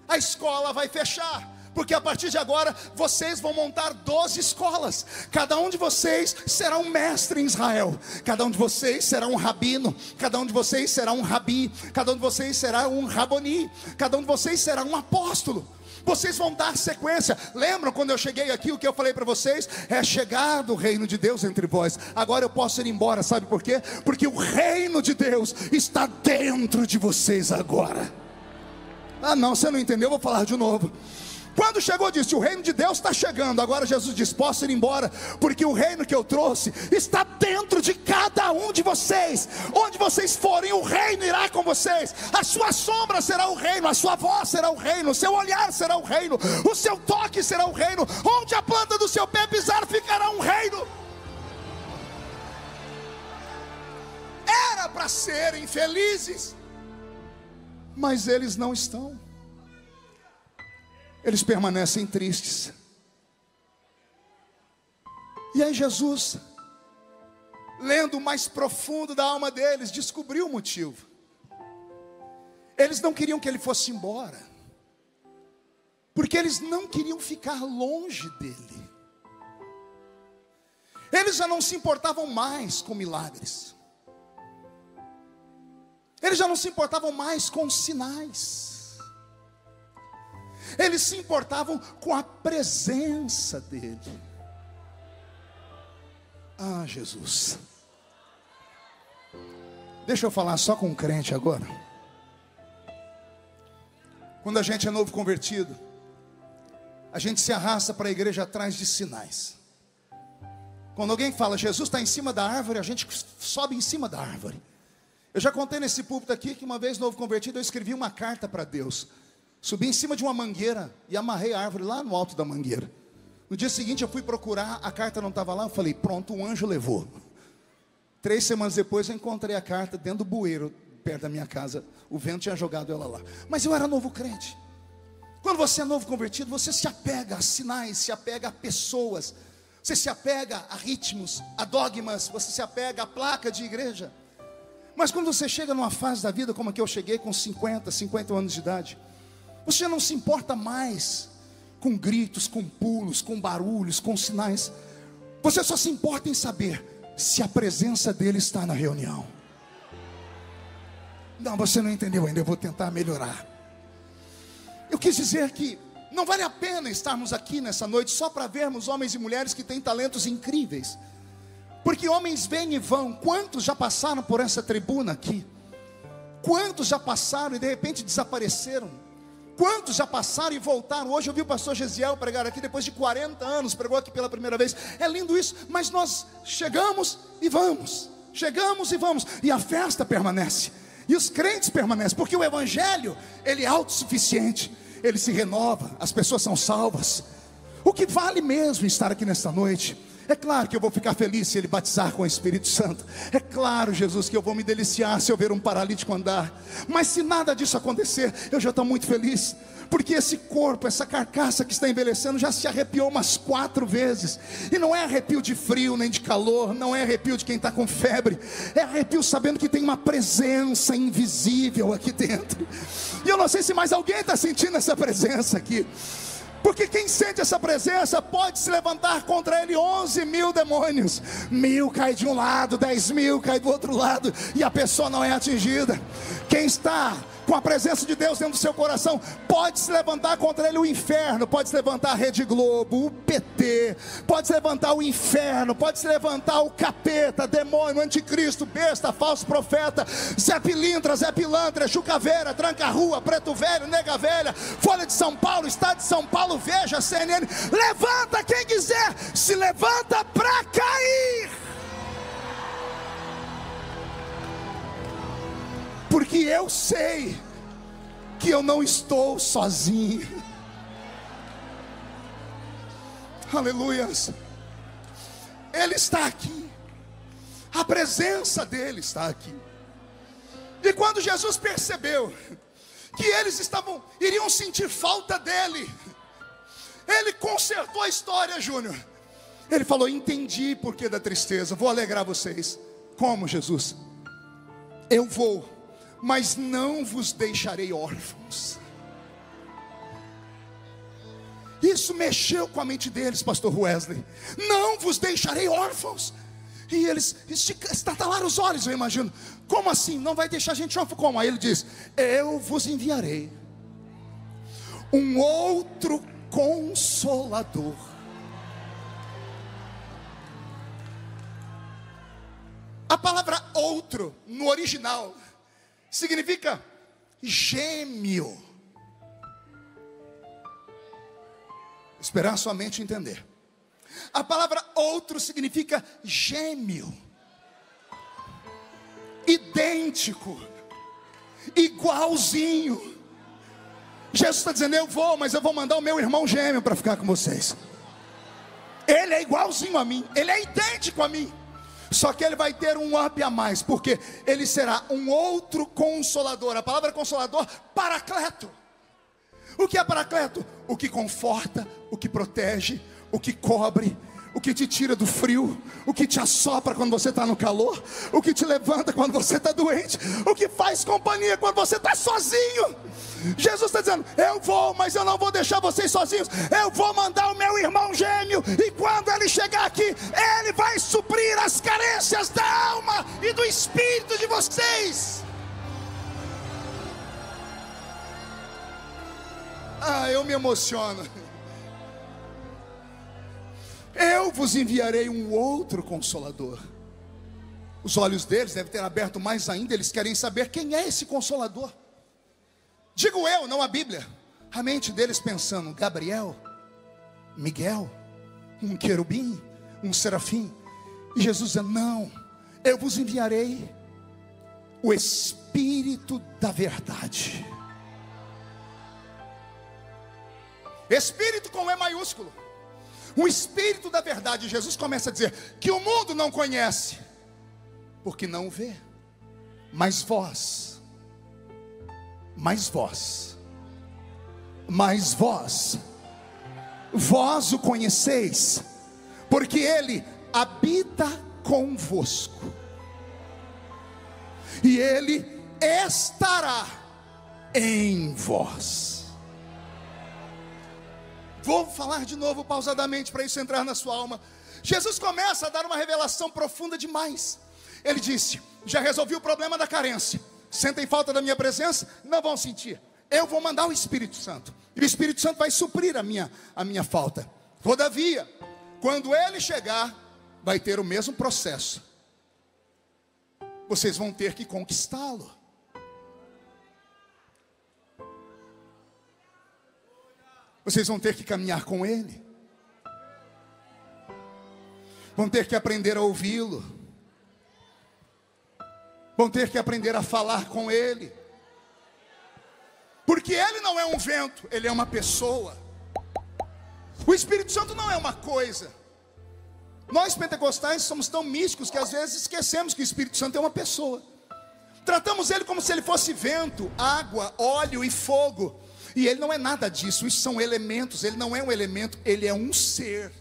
A escola vai fechar, porque a partir de agora vocês vão montar 12 escolas. Cada um de vocês será um mestre em Israel. Cada um de vocês será um rabino. Cada um de vocês será um rabi. Cada um de vocês será um raboni. Cada um de vocês será um apóstolo. Vocês vão dar sequência. Lembram quando eu cheguei aqui, o que eu falei para vocês? É chegado o reino de Deus entre vós. Agora eu posso ir embora, sabe por quê? Porque o reino de Deus está dentro de vocês agora. Ah não, você não entendeu, eu vou falar de novo. Quando chegou, disse: o reino de Deus está chegando. Agora Jesus diz: posso ir embora, porque o reino que eu trouxe está dentro de cada um de vocês. Onde vocês forem, o reino irá com vocês. A sua sombra será o reino, a sua voz será o reino, o seu olhar será o reino, o seu toque será o reino. Onde a planta do seu pé pisar, ficará um reino. Era para serem felizes, mas eles não estão. Eles permanecem tristes. E aí Jesus, lendo o mais profundo da alma deles, descobriu o motivo. Eles não queriam que ele fosse embora, porque eles não queriam ficar longe dele. Eles já não se importavam mais com milagres. Eles já não se importavam mais com sinais. Eles se importavam com a presença dele. Ah, Jesus. Deixa eu falar só com um crente agora. Quando a gente é novo convertido, a gente se arrasta para a igreja atrás de sinais. Quando alguém fala Jesus está em cima da árvore, a gente sobe em cima da árvore. Eu já contei nesse púlpito aqui que uma vez novo convertido eu escrevi uma carta para Deus. Subi em cima de uma mangueira e amarrei a árvore lá no alto da mangueira. No dia seguinte eu fui procurar, a carta não estava lá. Eu falei: pronto, um anjo levou. 3 semanas depois eu encontrei a carta dentro do bueiro, perto da minha casa. O vento tinha jogado ela lá. Mas eu era novo crente. Quando você é novo convertido, você se apega a sinais, se apega a pessoas, você se apega a ritmos, a dogmas, você se apega a placa de igreja. Mas quando você chega numa fase da vida como a que eu cheguei, com 50 anos de idade, você já não se importa mais com gritos, com pulos, com barulhos, com sinais. Você só se importa em saber se a presença dele está na reunião. Não, você não entendeu ainda, eu vou tentar melhorar. Eu quis dizer que não vale a pena estarmos aqui nessa noite só para vermos homens e mulheres que têm talentos incríveis. Porque homens vêm e vão. Quantos já passaram por essa tribuna aqui? Quantos já passaram e de repente desapareceram? Quantos já passaram e voltaram? Hoje eu vi o pastor Gesiel pregar aqui, depois de 40 anos, pregou aqui pela primeira vez. É lindo isso, mas nós chegamos e vamos. Chegamos e vamos, e a festa permanece, e os crentes permanecem, porque o evangelho, ele é autossuficiente, ele se renova, as pessoas são salvas. O que vale mesmo estar aqui nesta noite? É claro que eu vou ficar feliz se ele batizar com o Espírito Santo. É claro, Jesus, que eu vou me deliciar se eu ver um paralítico andar. Mas se nada disso acontecer, eu já estou muito feliz. Porque esse corpo, essa carcaça que está envelhecendo, já se arrepiou umas 4 vezes. E não é arrepio de frio nem de calor, não é arrepio de quem está com febre. É arrepio sabendo que tem uma presença invisível aqui dentro. E eu não sei se mais alguém está sentindo essa presença aqui. Porque quem sente essa presença pode se levantar contra ele 11.000 demônios. 1.000 cai de um lado, 10.000 cai do outro lado, e a pessoa não é atingida. Quem está com a presença de Deus dentro do seu coração pode se levantar contra ele o inferno. Pode se levantar a Rede Globo, o PT, pode se levantar o inferno, pode se levantar o capeta, demônio, anticristo, besta, falso profeta, Zé Pilintra, Zé Pilantra, Chucaveira, Tranca-Rua, Preto Velho, Nega Velha, Folha de São Paulo, Estado de São Paulo, Veja, CNN. Levanta quem quiser, se levanta para cair. Porque eu sei que eu não estou sozinho. Aleluias. Ele está aqui. A presença dele está aqui. E quando Jesus percebeu que eles iriam sentir falta dele, ele consertou a história, Júnior. Ele falou: entendi por que da tristeza, vou alegrar vocês. Como, Jesus? Eu vou, mas não vos deixarei órfãos. Isso mexeu com a mente deles, pastor Wesley. Não vos deixarei órfãos. E eles estatalaram os olhos, eu imagino. Como assim? Não vai deixar a gente órfão? Como? Aí ele diz: eu vos enviarei um outro Consolador. A palavra outro, no original, significa gêmeo. Esperar sua mente entender. A palavra outro significa gêmeo, idêntico, igualzinho. Jesus está dizendo: eu vou, mas eu vou mandar o meu irmão gêmeo para ficar com vocês. Ele é igualzinho a mim, ele é idêntico a mim. Só que ele vai ter um up a mais, porque ele será um outro consolador. A palavra consolador, paracleto. O que é paracleto? O que conforta, o que protege, o que cobre, o que te tira do frio, o que te assopra quando você está no calor, o que te levanta quando você está doente, o que faz companhia quando você está sozinho. Jesus está dizendo: eu vou, mas eu não vou deixar vocês sozinhos. Eu vou mandar o meu irmão gêmeo, e quando ele chegar aqui, ele vai suprir as carências da alma e do espírito de vocês. Eu me emociono. Eu vos enviarei um outro Consolador. Os olhos deles devem ter aberto mais ainda. Eles querem saber quem é esse Consolador. Digo eu, não a Bíblia. A mente deles pensando: Gabriel, Miguel, um querubim, um serafim. E Jesus dizendo: não, eu vos enviarei o Espírito da verdade. Espírito com E maiúsculo. O Espírito da verdade. Jesus começa a dizer que o mundo não conhece, porque não vê. Mas vós o conheceis, porque Ele habita convosco, e Ele estará em vós. Vou falar de novo pausadamente para isso entrar na sua alma. Jesus começa a dar uma revelação profunda demais. Ele disse: já resolvi o problema da carência. Sentem falta da minha presença? Não vão sentir. Eu vou mandar o Espírito Santo, e o Espírito Santo vai suprir a minha falta. Todavia, quando ele chegar, vai ter o mesmo processo. Vocês vão ter que conquistá-lo. Vocês vão ter que caminhar com Ele. Vão ter que aprender a ouvi-lo. Vão ter que aprender a falar com Ele. Porque Ele não é um vento, Ele é uma pessoa. O Espírito Santo não é uma coisa. Nós pentecostais somos tão místicos que às vezes esquecemos que o Espírito Santo é uma pessoa. Tratamos Ele como se Ele fosse vento, água, óleo e fogo. E Ele não é nada disso. Isso são elementos. Ele não é um elemento, Ele é um ser.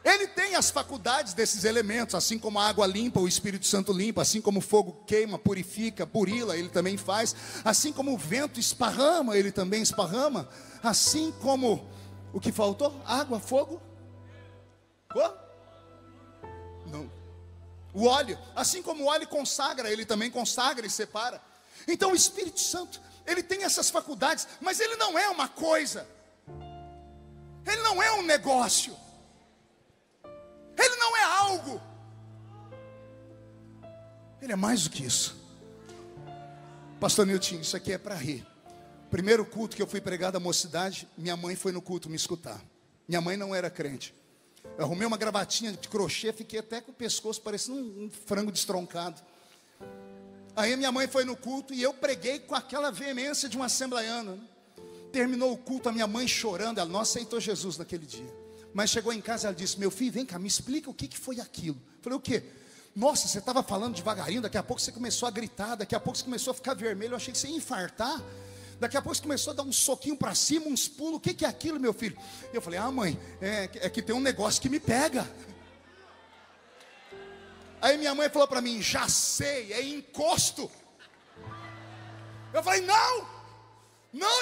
Ele tem as faculdades desses elementos, assim como a água limpa, o Espírito Santo limpa, assim como o fogo queima, purifica, burila, ele também faz, assim como o vento esparrama, ele também esparrama, assim como o que faltou? Água, fogo? Não. O óleo, assim como o óleo consagra, ele também consagra e separa. Então o Espírito Santo, ele tem essas faculdades, mas ele não é uma coisa, ele não é um negócio, ele não é algo, ele é mais do que isso. Pastor Nilton, isso aqui é para rir. Primeiro culto que eu fui pregar da mocidade, minha mãe foi no culto me escutar. Minha mãe não era crente. Eu arrumei uma gravatinha de crochê, fiquei até com o pescoço parecendo um frango destroncado. Aí minha mãe foi no culto e eu preguei com aquela veemência de um assembleiano, né? Terminou o culto, a minha mãe chorando, ela não aceitou Jesus naquele dia. Mas chegou em casa e ela disse: meu filho, vem cá, me explica o que foi aquilo. Eu falei: o quê? Nossa, você estava falando devagarinho, daqui a pouco você começou a gritar, daqui a pouco você começou a ficar vermelho, eu achei que você ia infartar. Daqui a pouco você começou a dar um soquinho para cima, uns pulos, o que é aquilo, meu filho? Eu falei: ah, mãe, é que tem um negócio que me pega. Aí minha mãe falou para mim: já sei, é encosto. Eu falei: não,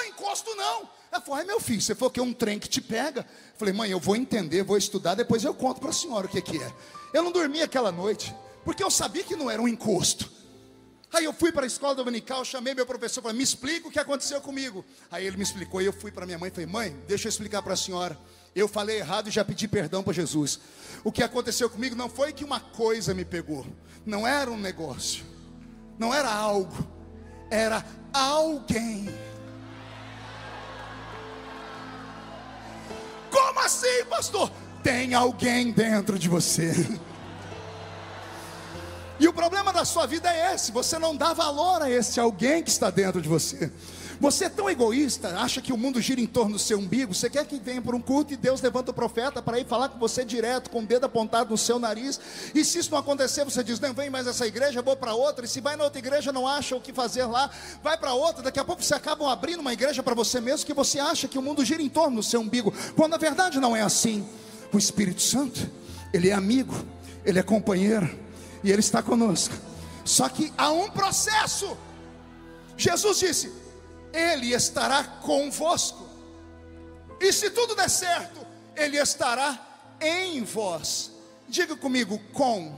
encosto não. Ela falou: ai, meu filho, você falou que é um trem que te pega. Eu falei: mãe, eu vou entender, vou estudar, depois eu conto para a senhora o que é. Eu não dormi aquela noite, porque eu sabia que não era um encosto. Aí eu fui para a escola dominical, chamei meu professor, falei: me explica o que aconteceu comigo. Aí ele me explicou, e eu fui para minha mãe e falei: mãe, deixa eu explicar para a senhora. Eu falei errado e já pedi perdão para Jesus. O que aconteceu comigo não foi que uma coisa me pegou, não era um negócio, não era algo, era alguém. Como assim, pastor? Tem alguém dentro de você. E o problema da sua vida é esse: você não dá valor a esse alguém que está dentro de você. Você é tão egoísta, acha que o mundo gira em torno do seu umbigo. Você quer que venha por um culto e Deus levanta o profeta para ir falar com você direto, com o dedo apontado no seu nariz. E se isso não acontecer, você diz: não vem mais essa igreja, vou para outra. E se vai na outra igreja, não acha o que fazer lá, vai para outra. Daqui a pouco você acaba abrindo uma igreja para você mesmo, que você acha que o mundo gira em torno do seu umbigo, quando na verdade não é assim. O Espírito Santo, ele é amigo, ele é companheiro, e ele está conosco. Só que há um processo. Jesus disse: ele estará convosco. E se tudo der certo, ele estará em vós. Diga comigo: com.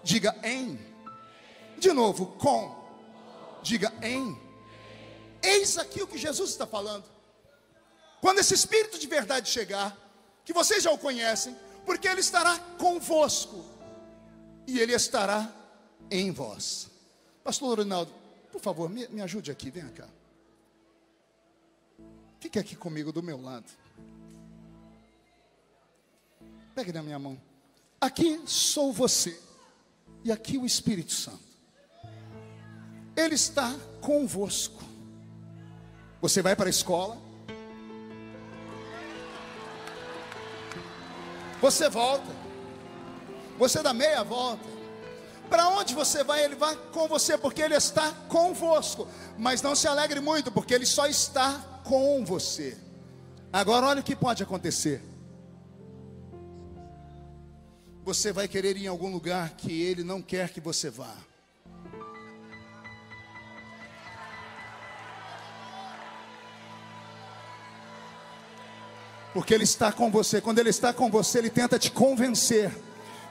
Diga em. De novo: com. Diga em. Eis aqui o que Jesus está falando. Quando esse Espírito de verdade chegar, que vocês já o conhecem, porque ele estará convosco e ele estará em vós. Pastor Ronaldo, por favor, me ajude aqui, vem cá. Fique aqui comigo do meu lado. Pegue na minha mão. Aqui sou você e aqui o Espírito Santo. Ele está convosco. Você vai para a escola, você volta, você dá meia volta. Para onde você vai, ele vai com você, porque ele está convosco. Mas não se alegre muito, porque ele só está com você. Agora olha o que pode acontecer. Você vai querer ir em algum lugar que ele não quer que você vá. Porque ele está com você. Quando ele está com você, ele tenta te convencer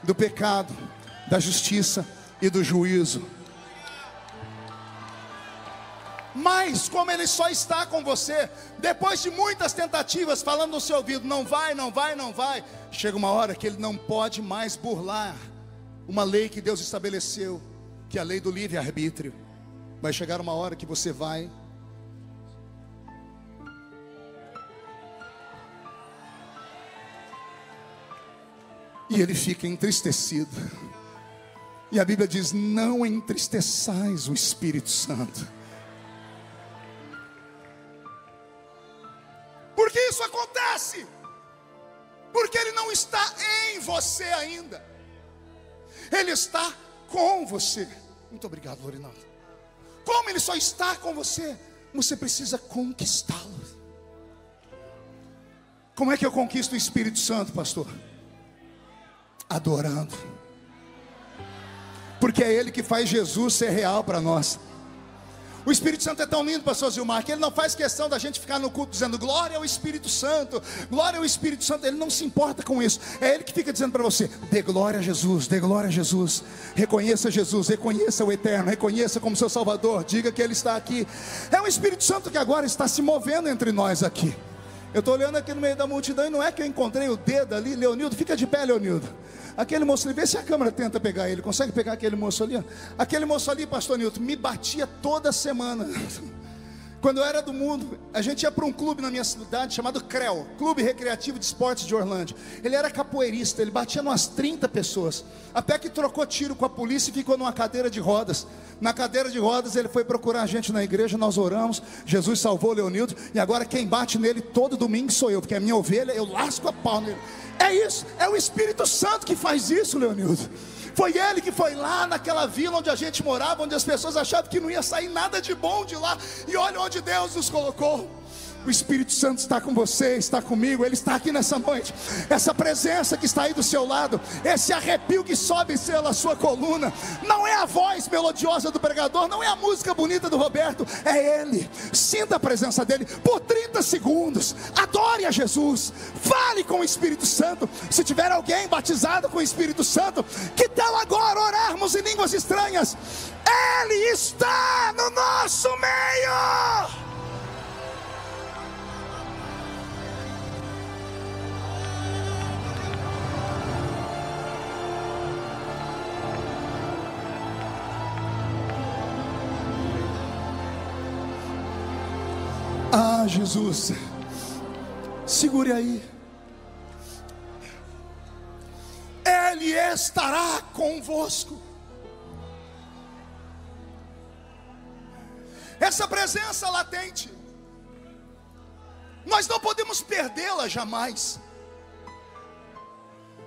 do pecado, da justiça e do juízo. Mas como ele só está com você, depois de muitas tentativas falando no seu ouvido: não vai, não vai, não vai, chega uma hora que ele não pode mais burlar uma lei que Deus estabeleceu, que é a lei do livre-arbítrio. Vai chegar uma hora que você vai, e ele fica entristecido. E a Bíblia diz: não entristeçais o Espírito Santo. Por que isso acontece? Porque ele não está em você ainda. Ele está com você. Muito obrigado, Lorinaldo. Como ele só está com você, você precisa conquistá-lo. Como é que eu conquisto o Espírito Santo, pastor? adorando. Porque é Ele que faz Jesus ser real para nós. O Espírito Santo é tão lindo, pastor Zilmar, que ele não faz questão da gente ficar no culto dizendo glória ao Espírito Santo, glória ao Espírito Santo. Ele não se importa com isso. É Ele que fica dizendo para você: dê glória a Jesus, dê glória a Jesus. Reconheça Jesus, reconheça o Eterno, reconheça como seu Salvador, diga que Ele está aqui. É o Espírito Santo que agora está se movendo entre nós aqui. Eu estou olhando aqui no meio da multidão e não é que eu encontrei o dedo ali. Leonildo, fica de pé, Leonildo. Aquele moço ali, vê se a câmera tenta pegar ele. Consegue pegar aquele moço ali? Aquele moço ali, pastor Nilton, me batia toda semana. Quando eu era do mundo, a gente ia para um clube na minha cidade chamado CREL, Clube Recreativo de Esportes de Orlândia. Ele era capoeirista, ele batia umas 30 pessoas. Até que trocou tiro com a polícia e ficou numa cadeira de rodas. Na cadeira de rodas ele foi procurar a gente na igreja, nós oramos, Jesus salvou o Leonildo. E agora quem bate nele todo domingo sou eu, porque é a minha ovelha, eu lasco a pau nele. É isso, é o Espírito Santo que faz isso, Leonildo. Foi Ele que foi lá naquela vila onde a gente morava, onde as pessoas achavam que não ia sair nada de bom de lá. E olha onde Deus nos colocou. O Espírito Santo está com você, está comigo, Ele está aqui nessa noite. Essa presença que está aí do seu lado, esse arrepio que sobe pela sua coluna, não é a voz melodiosa do pregador, não é a música bonita do Roberto, é Ele. Sinta a presença dEle por 30 segundos, adore a Jesus, fale com o Espírito Santo. Se tiver alguém batizado com o Espírito Santo, que tal agora orarmos em línguas estranhas? Ele está no nosso meio. Ah, Jesus, segure aí. Ele estará convosco. Essa presença latente, nós não podemos perdê-la jamais.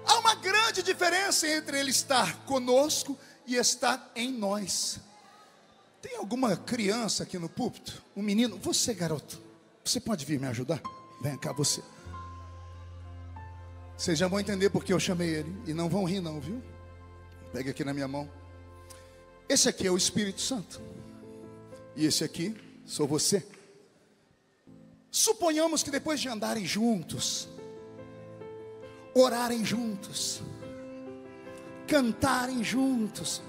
Há uma grande diferença entre Ele estar conosco e estar em nós. Tem alguma criança aqui no púlpito? Um menino? Você, garoto, você pode vir me ajudar? Vem cá, você. Vocês já vão entender porque eu chamei ele. E não vão rir não, viu? Pega aqui na minha mão. Esse aqui é o Espírito Santo. E esse aqui sou você. Suponhamos que depois de andarem juntos, orarem juntos, cantarem juntos,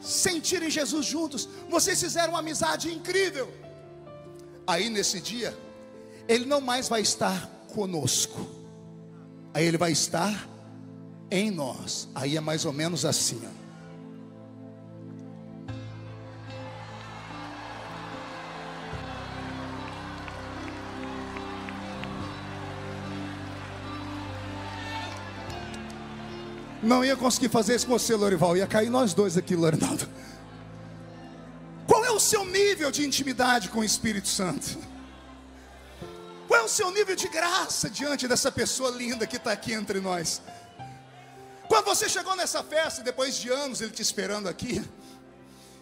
sentirem Jesus juntos, vocês fizeram uma amizade incrível. Aí nesse dia, Ele não mais vai estar conosco, aí Ele vai estar em nós. Aí é mais ou menos assim, ó. Não ia conseguir fazer isso com você, Lorival. Ia cair nós dois aqui, Lorinaldo. Qual é o seu nível de intimidade com o Espírito Santo? Qual é o seu nível de graça diante dessa pessoa linda que está aqui entre nós? Quando você chegou nessa festa, depois de anos Ele te esperando aqui,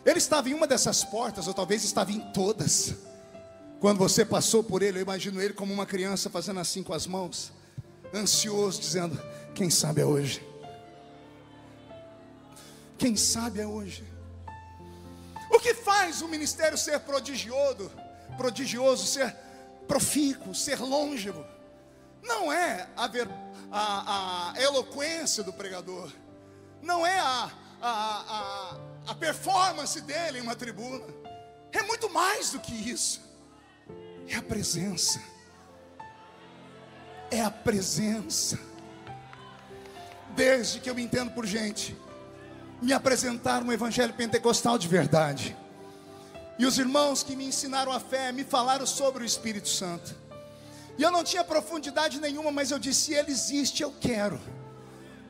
Ele estava em uma dessas portas, ou talvez estava em todas. Quando você passou por Ele, eu imagino Ele como uma criança fazendo assim com as mãos, ansioso, dizendo: quem sabe é hoje. Quem sabe é hoje. O que faz o ministério ser prodigioso, ser profícuo, ser longevo? Não é a eloquência do pregador, não é a performance dele em uma tribuna. É muito mais do que isso. É a presença. É a presença. Desde que eu me entendo por gente, me apresentaram um evangelho pentecostal de verdade. E os irmãos que me ensinaram a fé me falaram sobre o Espírito Santo. E eu não tinha profundidade nenhuma, mas eu disse: Ele existe, eu quero.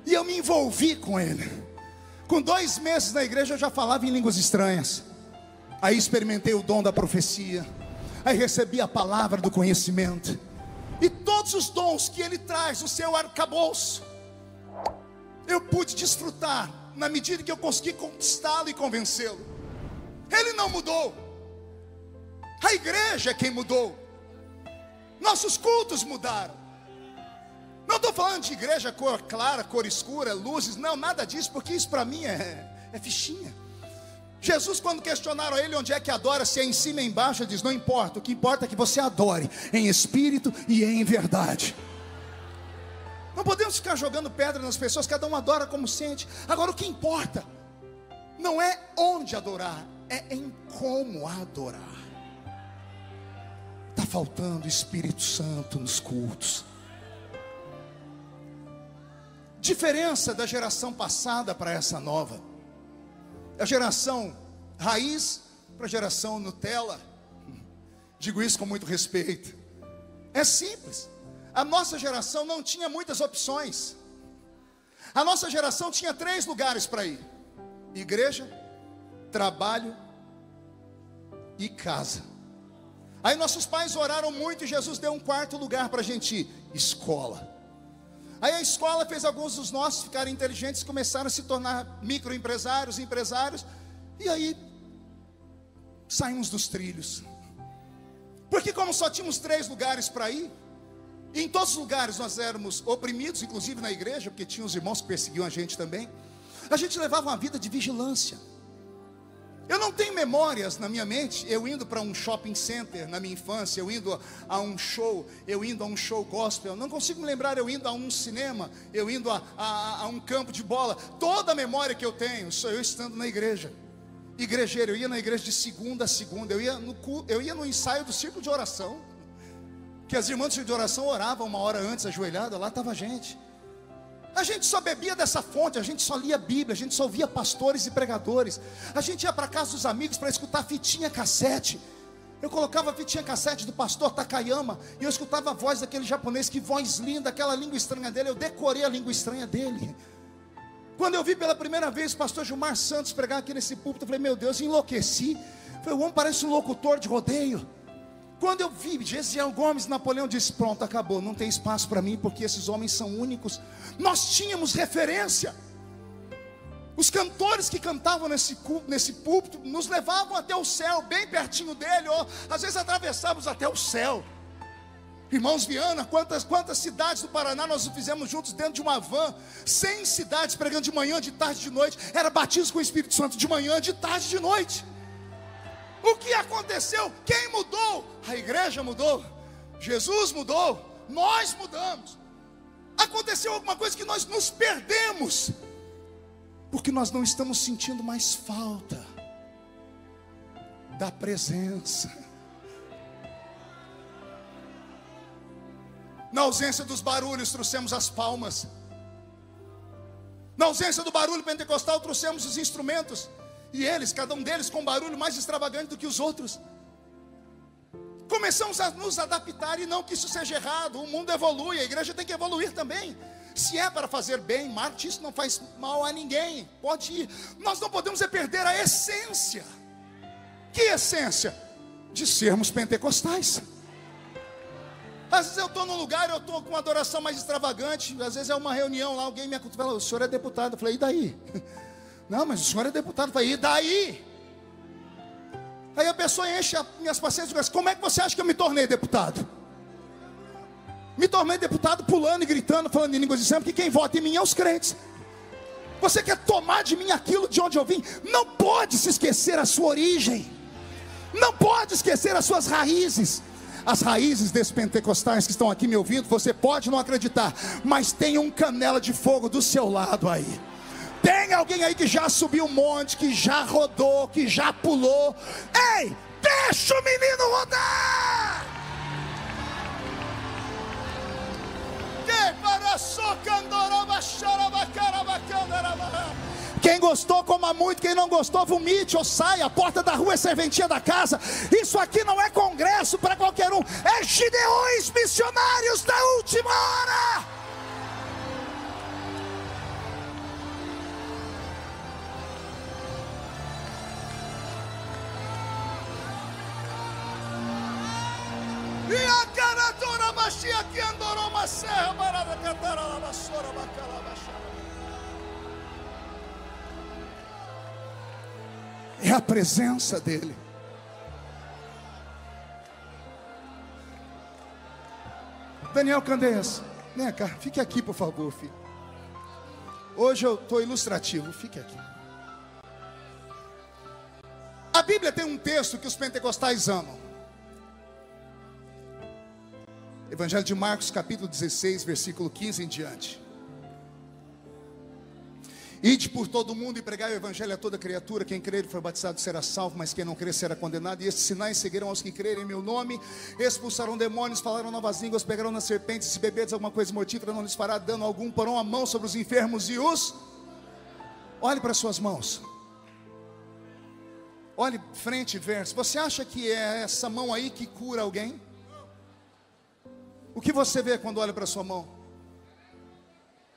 E eu me envolvi com Ele. Com 2 meses na igreja eu já falava em línguas estranhas. Aí experimentei o dom da profecia. Aí recebi a palavra do conhecimento. E todos os dons que Ele traz, o seu arcabouço, eu pude desfrutar na medida que eu consegui conquistá-lo e convencê-lo. Ele não mudou. A igreja é quem mudou. Nossos cultos mudaram. Não estou falando de igreja cor clara, cor escura, luzes, não, nada disso, porque isso para mim é fichinha. Jesus, quando questionaram ele onde é que adora, se é em cima ou embaixo, ele diz: não importa, o que importa é que você adore em espírito e em verdade. Não podemos ficar jogando pedra nas pessoas, cada um adora como sente. Agora o que importa não é onde adorar, é em como adorar. Está faltando Espírito Santo nos cultos. Diferença da geração passada para essa nova: a geração raiz para a geração Nutella. Digo isso com muito respeito. É simples. A nossa geração não tinha muitas opções. A nossa geração tinha 3 lugares para ir: igreja, trabalho e casa. Aí nossos pais oraram muito e Jesus deu um 4º lugar para a gente ir: escola. Aí a escola fez alguns dos nossos ficarem inteligentes, começaram a se tornar microempresários, empresários, e aí saímos dos trilhos. Porque como só tínhamos 3 lugares para ir, e em todos os lugares nós éramos oprimidos, inclusive na igreja, porque tinha os irmãos que perseguiam a gente também, a gente levava uma vida de vigilância. Eu não tenho memórias na minha mente, eu indo para um shopping center na minha infância, eu indo a um show, eu indo a um show gospel, não consigo me lembrar eu indo a um cinema, eu indo a um campo de bola. Toda a memória que eu tenho, sou eu estando na igreja, igrejeiro. Eu ia na igreja de segunda a segunda, eu ia no ensaio do círculo de oração, que as irmãs do círculo de oração oravam 1 hora antes, ajoelhada, lá estava a gente. A gente só bebia dessa fonte, a gente só lia a Bíblia, a gente só ouvia pastores e pregadores. A gente ia para casa dos amigos para escutar fitinha cassete. Eu colocava a fitinha cassete do pastor Takayama e eu escutava a voz daquele japonês, que voz linda, aquela língua estranha dele. Eu decorei a língua estranha dele. Quando eu vi pela primeira vez o pastor Gilmar Santos pregar aqui nesse púlpito, eu falei: meu Deus, enlouqueci. Falei: o homem parece um locutor de rodeio. Quando eu vi Gesiel Gomes, Napoleão disse: pronto, acabou, não tem espaço para mim, porque esses homens são únicos. Nós tínhamos referência. Os cantores que cantavam nesse púlpito nos levavam até o céu, bem pertinho dele, ou às vezes atravessávamos até o céu. Irmãos Viana, quantas cidades do Paraná nós fizemos juntos dentro de uma van, 100 cidades pregando de manhã, de tarde, de noite. Era batismo com o Espírito Santo de manhã, de tarde, de noite. O que aconteceu? Quem mudou? A igreja mudou, Jesus mudou, nós mudamos. Aconteceu alguma coisa que nós nos perdemos, porque nós não estamos sentindo mais falta da presença. Na ausência dos barulhos, trouxemos as palmas. Na ausência do barulho pentecostal, trouxemos os instrumentos. E eles, cada um deles com barulho mais extravagante do que os outros. Começamos a nos adaptar, e não que isso seja errado. O mundo evolui, a igreja tem que evoluir também. Se é para fazer bem, marketing, isso não faz mal a ninguém, pode ir. Nós não podemos perder a essência. Que essência? De sermos pentecostais. Às vezes eu estou num lugar, eu estou com uma adoração mais extravagante. Às vezes é uma reunião lá, alguém me acontece: o senhor é deputado. Eu falei: e daí? Não, mas o senhor é deputado. Eu falei: e daí? Aí a pessoa enche as minhas paciências e diz: como é que você acha que eu me tornei deputado? Me tornei deputado pulando e gritando, falando em línguas estranhas, porque quem vota em mim é os crentes. Você quer tomar de mim aquilo de onde eu vim? Não pode se esquecer a sua origem, não pode esquecer as suas raízes. As raízes desses pentecostais que estão aqui me ouvindo, você pode não acreditar, mas tem um canela de fogo do seu lado aí. Tem alguém aí que já subiu um monte, que já rodou, que já pulou. Ei, deixa o menino rodar! Quem gostou, coma muito. Quem não gostou, vomite ou saia. A porta da rua é serventia da casa. Isso aqui não é congresso para qualquer um. É Gideões missionários da última hora. E a caradora baixinha que andou uma serra barada cantar a vassoura bacala baixada. É a presença dele. Daniel Candeias, Vem cá, fique aqui, por favor, filho. Hoje eu estou ilustrativo, fique aqui. A Bíblia tem um texto que os pentecostais amam. Evangelho de Marcos, capítulo 16, versículo 15 em diante. Ide por todo mundo e pregai o evangelho a toda criatura. Quem crer e for batizado será salvo, mas quem não crer será condenado. E estes sinais seguirão aos que crerem em meu nome: expulsarão demônios, falarão novas línguas, pegarão nas serpentes, se beberdes alguma coisa mortífera não lhes fará dano algum, porão a mão sobre os enfermos e os... Olhe para as suas mãos. Olhe frente e verso. Você acha que é essa mão aí que cura alguém? O que você vê quando olha para a sua mão?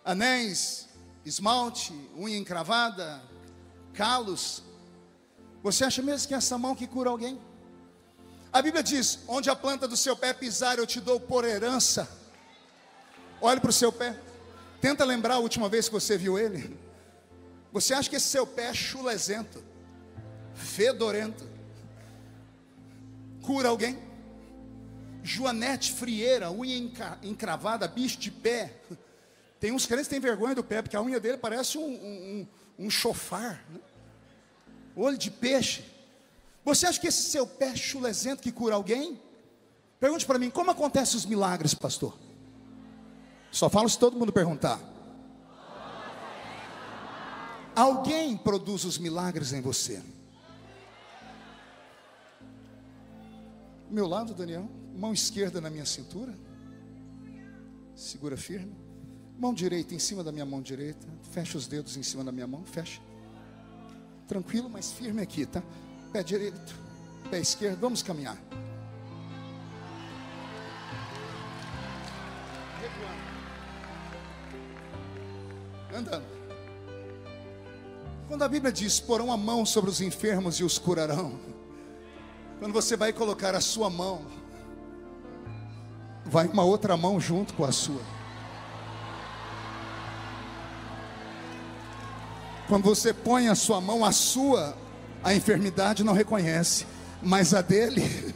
Anéis, esmalte, unha encravada, calos. Você acha mesmo que é essa mão que cura alguém? A Bíblia diz: onde a planta do seu pé pisar eu te dou por herança. Olhe para o seu pé. Tenta lembrar a última vez que você viu ele. Você acha que esse seu pé é chulezento, fedorento, cura alguém? Joanete frieira, unha encravada, bicho de pé. Tem uns crentes que têm vergonha do pé, porque a unha dele parece um chofar, né? Olho de peixe. Você acha que esse seu pé chulezento que cura alguém? Pergunte para mim, como acontecem os milagres, pastor? Só falo se todo mundo perguntar. Alguém produz os milagres em você. Meu lado, Daniel, mão esquerda na minha cintura, segura firme. Mão direita em cima da minha mão direita. Fecha os dedos em cima da minha mão, fecha. Tranquilo, mas firme aqui, tá? Pé direito, pé esquerdo, vamos caminhar. Andando. Quando a Bíblia diz: porão a mão sobre os enfermos e os curarão, quando você vai colocar a sua mão, vai uma outra mão junto com a sua. Quando você põe a sua mão, a enfermidade não reconhece, mas a dele,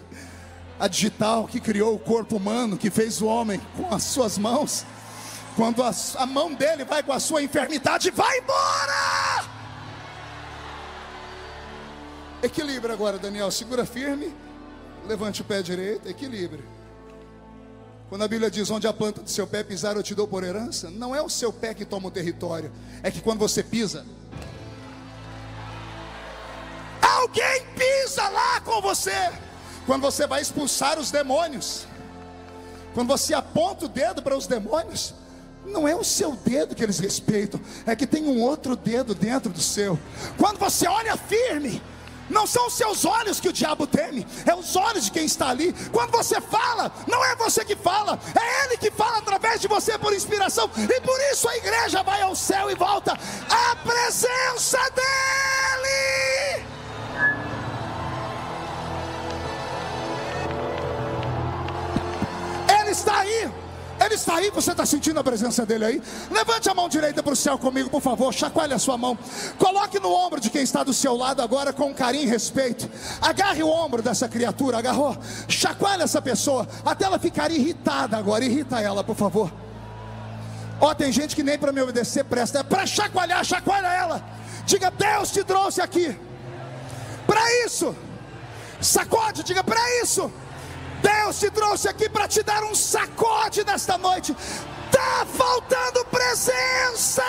a digital que criou o corpo humano, que fez o homem com as suas mãos, quando a mão dele vai com a sua enfermidade, vai embora! Equilibra agora, Daniel, segura firme, levante o pé direito, equilibre. Quando a Bíblia diz: onde a planta do seu pé pisar eu te dou por herança, não é o seu pé que toma o território, é que quando você pisa, alguém pisa lá com você. Quando você vai expulsar os demônios, quando você aponta o dedo para os demônios, não é o seu dedo que eles respeitam, é que tem um outro dedo dentro do seu. Quando você olha firme, não são os seus olhos que o diabo teme, é os olhos de quem está ali. Quando você fala, não é você que fala, é ele que fala através de você por inspiração. E por isso a igreja vai ao céu e volta à presença dele. Ele está aí. Ele está aí, você está sentindo a presença dele aí? Levante a mão direita para o céu comigo, por favor. Chacoalhe a sua mão. Coloque no ombro de quem está do seu lado agora com carinho e respeito. Agarre o ombro dessa criatura. Agarrou? Chacoalhe essa pessoa até ela ficar irritada agora. Irrita ela, por favor. Ó, tem gente que nem para me obedecer presta. É para chacoalhar, chacoalha ela. Diga: Deus te trouxe aqui para isso. Sacode, diga: para isso. Deus te trouxe aqui para te dar um sacode nesta noite. Está faltando presença.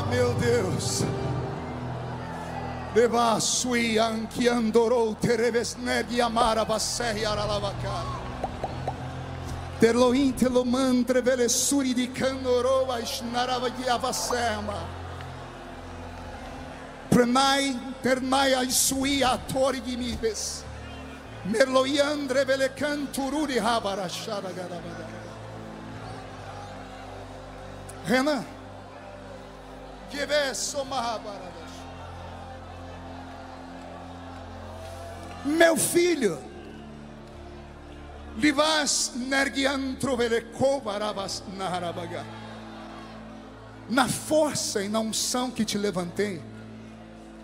Meu Deus, Deva sui anche andorou tereves-negi amara vassehi aralavaka. Terloin telo mantre vele suri di candorova isnaravagi avassema. Prenai ternai ai sui atori di mives. Merloiandre vele cantururi habara shara garavada. Renan, que beso mahabaradas. Meu filho, livas nergiantro velecovarabas naharabaga. Na força e na unção que te levantei,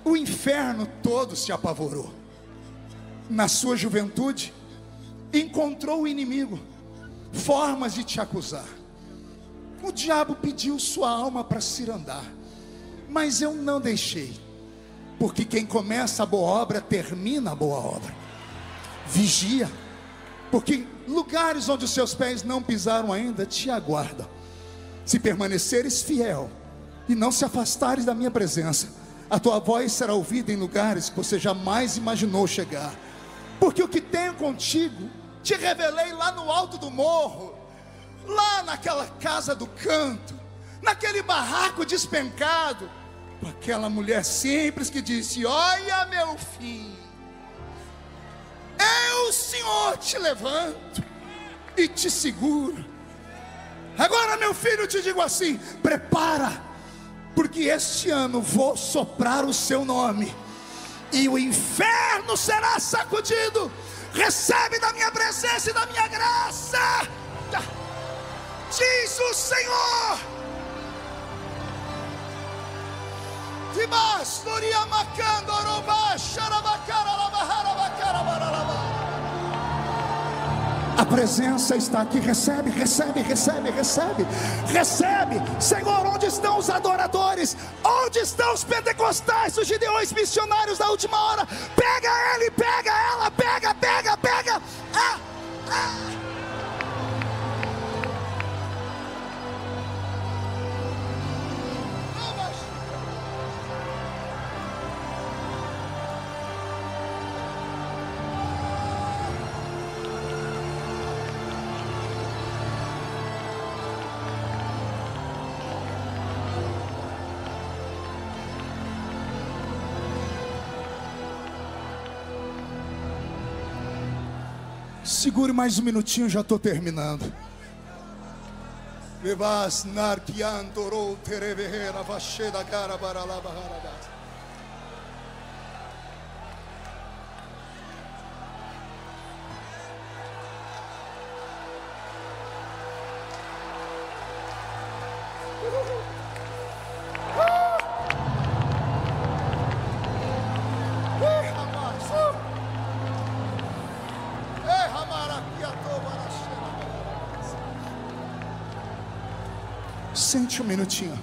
o inferno todo se apavorou. Na sua juventude, encontrou o inimigo formas de te acusar. O diabo pediu sua alma para cirandar, mas eu não deixei, porque quem começa a boa obra, termina a boa obra. Vigia, porque lugares onde os seus pés não pisaram ainda, te aguardam. Se permaneceres fiel, e não se afastares da minha presença, a tua voz será ouvida em lugares que você jamais imaginou chegar. Porque o que tenho contigo, te revelei lá no alto do morro, lá naquela casa do canto, naquele barraco despencado, com aquela mulher simples que disse: olha, meu filho, eu, Senhor, te levanto e te seguro. Agora, meu filho, eu te digo assim: prepara, porque este ano vou soprar o seu nome, e o inferno será sacudido. Recebe da minha presença e da minha graça, diz o Senhor. A presença está aqui. Recebe, recebe, recebe, recebe, recebe. Senhor, onde estão os adoradores? Onde estão os pentecostais, os gideões missionários da última hora? Pega ele, pega ela, pega, pega, pega. Segure mais um minutinho, já estou terminando. Sente um minutinho.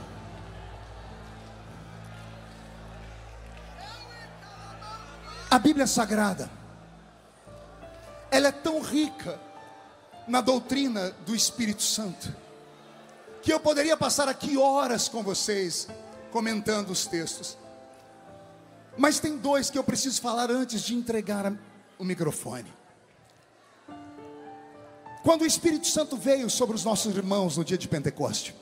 A Bíblia Sagrada, ela é tão rica na doutrina do Espírito Santo, que eu poderia passar aqui horas com vocês comentando os textos. Mas tem dois que eu preciso falar antes de entregar o microfone. Quando o Espírito Santo veio sobre os nossos irmãos no dia de Pentecoste,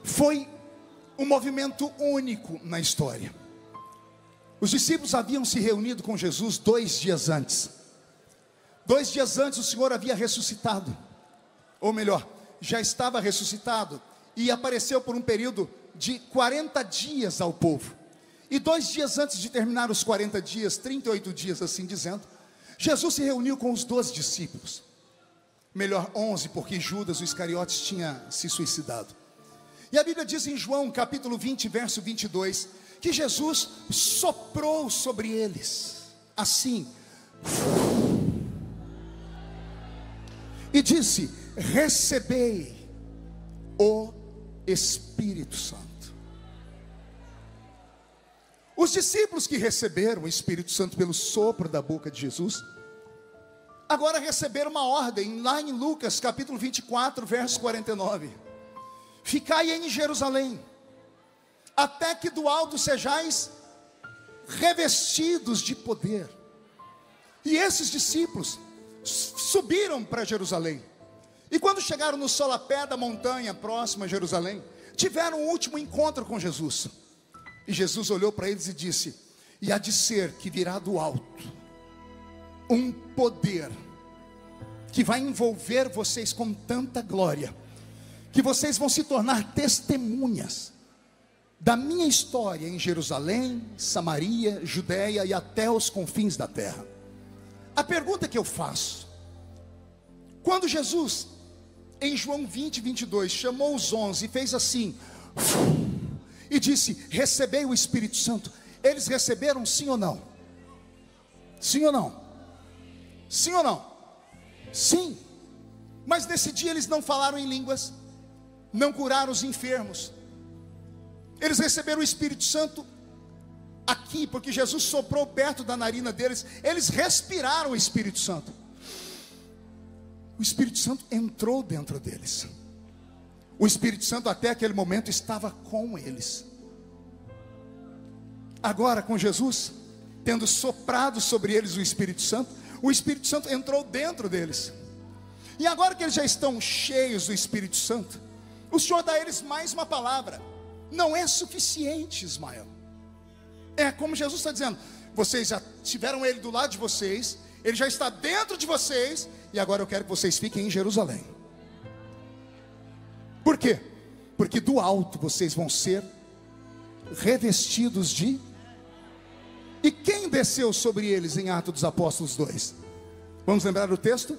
foi um movimento único na história. Os discípulos haviam se reunido com Jesus 2 dias antes. 2 dias antes o Senhor havia ressuscitado, ou melhor, já estava ressuscitado, e apareceu por um período de 40 dias ao povo. E 2 dias antes de terminar os 40 dias, 38 dias assim dizendo, Jesus se reuniu com os 12 discípulos. Melhor 11, porque Judas, o Iscariotes, tinha se suicidado. E a Bíblia diz em João capítulo 20, verso 22, que Jesus soprou sobre eles, assim, e disse: recebei o Espírito Santo. Os discípulos que receberam o Espírito Santo pelo sopro da boca de Jesus, agora receberam uma ordem, lá em Lucas capítulo 24, verso 49. Ficai em Jerusalém, até que do alto sejais revestidos de poder. E esses discípulos subiram para Jerusalém. E quando chegaram no solapé da montanha próxima a Jerusalém, tiveram um último encontro com Jesus. E Jesus olhou para eles e disse: e há de ser que virá do alto um poder que vai envolver vocês com tanta glória, que vocês vão se tornar testemunhas da minha história em Jerusalém, Samaria, Judeia e até os confins da terra. A pergunta que eu faço: quando Jesus, em João 20, 22, chamou os 11 e fez assim, e disse: recebei o Espírito Santo, eles receberam sim ou não? Sim ou não? Sim ou não? Sim. Mas nesse dia eles não falaram em línguas, não curaram os enfermos. Eles receberam o Espírito Santo aqui, porque Jesus soprou perto da narina deles. Eles respiraram o Espírito Santo. O Espírito Santo entrou dentro deles. O Espírito Santo até aquele momento estava com eles. Agora com Jesus, tendo soprado sobre eles o Espírito Santo entrou dentro deles. E agora que eles já estão cheios do Espírito Santo, o Senhor dá a eles mais uma palavra. Não é suficiente, Ismael. É como Jesus está dizendo: vocês já tiveram ele do lado de vocês, ele já está dentro de vocês, e agora eu quero que vocês fiquem em Jerusalém. Por quê? Porque do alto vocês vão ser revestidos de... E quem desceu sobre eles em Atos dos Apóstolos 2? Vamos lembrar o texto?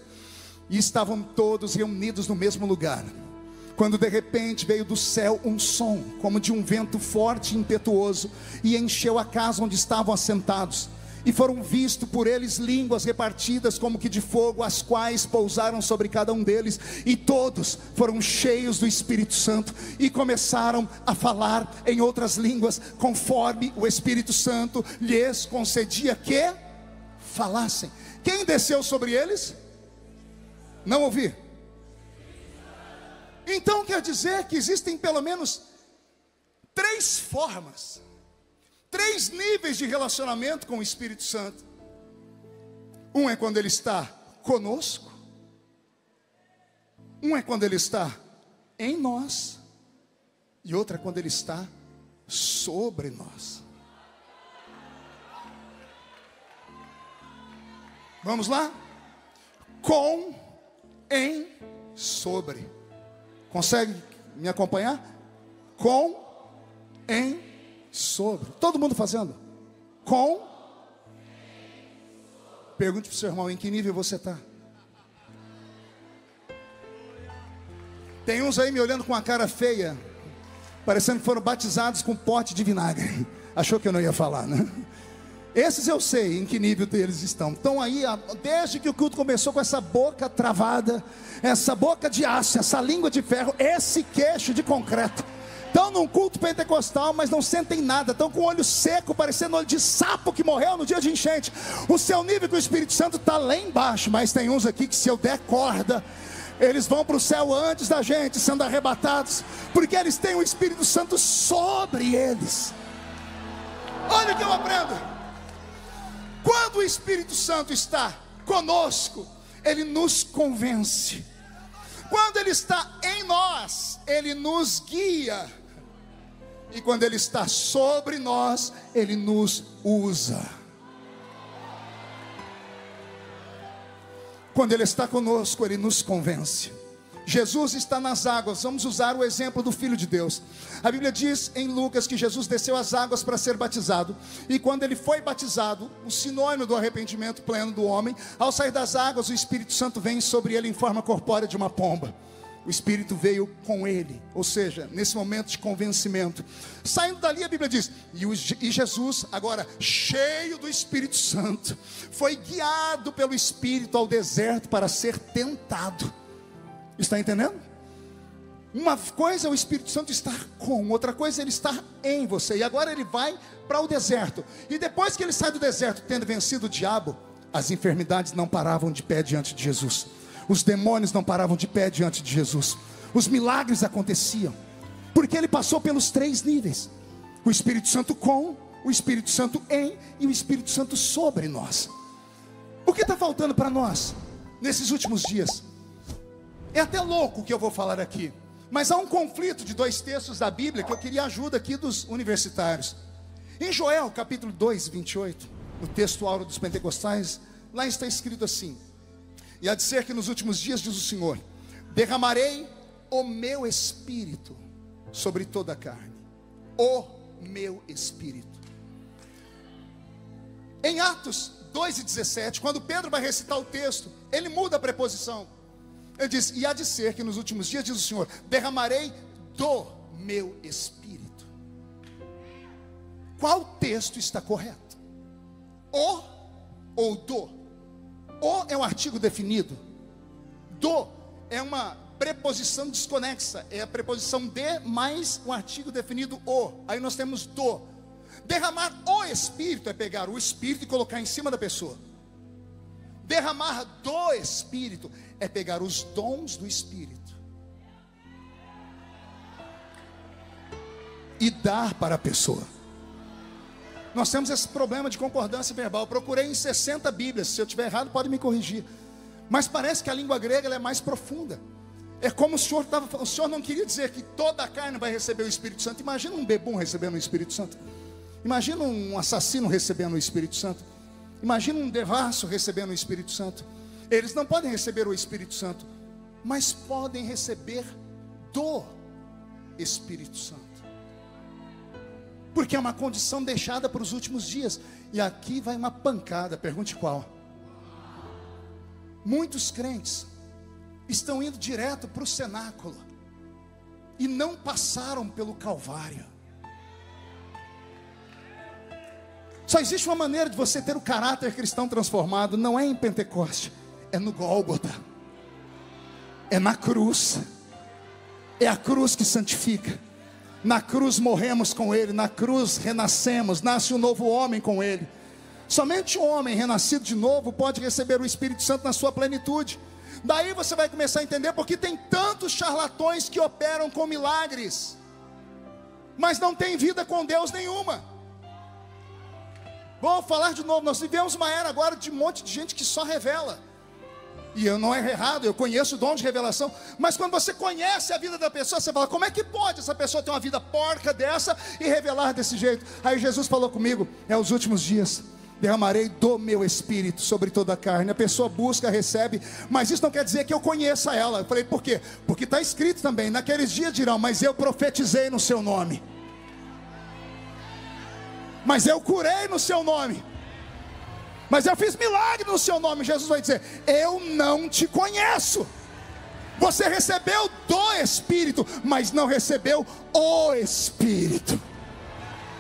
E estavam todos reunidos no mesmo lugar, quando de repente veio do céu um som, como de um vento forte e impetuoso, e encheu a casa onde estavam assentados. E foram vistos por eles línguas repartidas como que de fogo, as quais pousaram sobre cada um deles. E todos foram cheios do Espírito Santo e começaram a falar em outras línguas, conforme o Espírito Santo lhes concedia que falassem. Quem desceu sobre eles? Não ouvi. Então quer dizer que existem pelo menos 3 formas, 3 níveis de relacionamento com o Espírito Santo. Um é quando ele está conosco, um é quando ele está em nós, e outro é quando ele está sobre nós. Vamos lá? Com, em, sobre. Consegue me acompanhar? Com, em, sobre. Todo mundo fazendo? Com. Pergunte para o seu irmão: em que nível você está? Tem uns aí me olhando com uma cara feia, parecendo que foram batizados com pote de vinagre. Achou que eu não ia falar, né? Esses eu sei em que nível deles estão. Estão aí, desde que o culto começou, com essa boca travada, essa boca de aço, essa língua de ferro, esse queixo de concreto. Estão num culto pentecostal, mas não sentem nada. Estão com o olho seco, parecendo olho de sapo que morreu no dia de enchente. O seu nível com o Espírito Santo está lá embaixo. Mas tem uns aqui que, se eu der corda, eles vão para o céu antes da gente, sendo arrebatados, porque eles têm o Espírito Santo sobre eles. Olha o que eu aprendo. Quando o Espírito Santo está conosco, ele nos convence. Quando ele está em nós, ele nos guia. E quando ele está sobre nós, ele nos usa. Quando ele está conosco, ele nos convence. Jesus está nas águas. Vamos usar o exemplo do Filho de Deus. A Bíblia diz em Lucas que Jesus desceu às águas para ser batizado. E quando ele foi batizado, o sinônimo do arrependimento pleno do homem, ao sair das águas, o Espírito Santo vem sobre ele em forma corpórea de uma pomba. O Espírito veio com ele, ou seja, nesse momento de convencimento. Saindo dali, a Bíblia diz: e Jesus, agora cheio do Espírito Santo, foi guiado pelo Espírito ao deserto para ser tentado. Está entendendo? Uma coisa é o Espírito Santo estar com, outra coisa é ele estar em você. E agora ele vai para o deserto. E depois que ele sai do deserto, tendo vencido o diabo, as enfermidades não paravam de pé diante de Jesus. Os demônios não paravam de pé diante de Jesus. Os milagres aconteciam, porque ele passou pelos 3 níveis: o Espírito Santo com, o Espírito Santo em e o Espírito Santo sobre nós. O que está faltando para nós nesses últimos dias? É até louco o que eu vou falar aqui, mas há um conflito de 2 textos da Bíblia que eu queria ajuda aqui dos universitários. Em Joel capítulo 2, 28, no texto áureo dos pentecostais, lá está escrito assim: e há de ser que nos últimos dias, diz o Senhor, derramarei o meu espírito sobre toda a carne. O meu espírito. Em Atos 2:17, quando Pedro vai recitar o texto, ele muda a preposição. Ele diz: e há de ser que nos últimos dias, diz o Senhor, derramarei do meu espírito. Qual texto está correto? O ou do? O é um artigo definido. Do é uma preposição desconexa. É a preposição de mais um artigo definido o. Aí nós temos do. Derramar o Espírito é pegar o Espírito e colocar em cima da pessoa. Derramar do Espírito é pegar os dons do Espírito e dar para a pessoa. Nós temos esse problema de concordância verbal. Eu procurei em 60 Bíblias. Se eu estiver errado, pode me corrigir. Mas parece que a língua grega ela é mais profunda. É como o Senhor estava falando. O Senhor não queria dizer que toda a carne vai receber o Espírito Santo. Imagina um bebum recebendo o Espírito Santo. Imagina um assassino recebendo o Espírito Santo. Imagina um devasso recebendo o Espírito Santo. Eles não podem receber o Espírito Santo, mas podem receber do Espírito Santo. Porque é uma condição deixada para os últimos dias. E aqui vai uma pancada, pergunte qual. Muitos crentes estão indo direto para o cenáculo e não passaram pelo Calvário. Só existe uma maneira de você ter o caráter cristão transformado. Não é em Pentecoste, é no Gólgota, é na cruz. É a cruz que santifica. Na cruz morremos com Ele, na cruz renascemos, nasce um novo homem com Ele. Somente um homem renascido de novo pode receber o Espírito Santo na sua plenitude. Daí você vai começar a entender porque tem tantos charlatões que operam com milagres, mas não tem vida com Deus nenhuma. Vou falar de novo, nós vivemos uma era agora de um monte de gente que só revela. E eu não é errado, eu conheço o dom de revelação. Mas quando você conhece a vida da pessoa, você fala: como é que pode essa pessoa ter uma vida porca dessa e revelar desse jeito? Aí Jesus falou comigo: é os últimos dias, derramarei do meu Espírito sobre toda a carne. A pessoa busca, recebe, mas isso não quer dizer que eu conheça ela. Eu falei: por quê? Porque está escrito também, naqueles dias dirão: mas eu profetizei no seu nome, mas eu curei no seu nome, mas eu fiz milagre no seu nome. Jesus vai dizer: eu não te conheço. Você recebeu do Espírito, mas não recebeu o Espírito.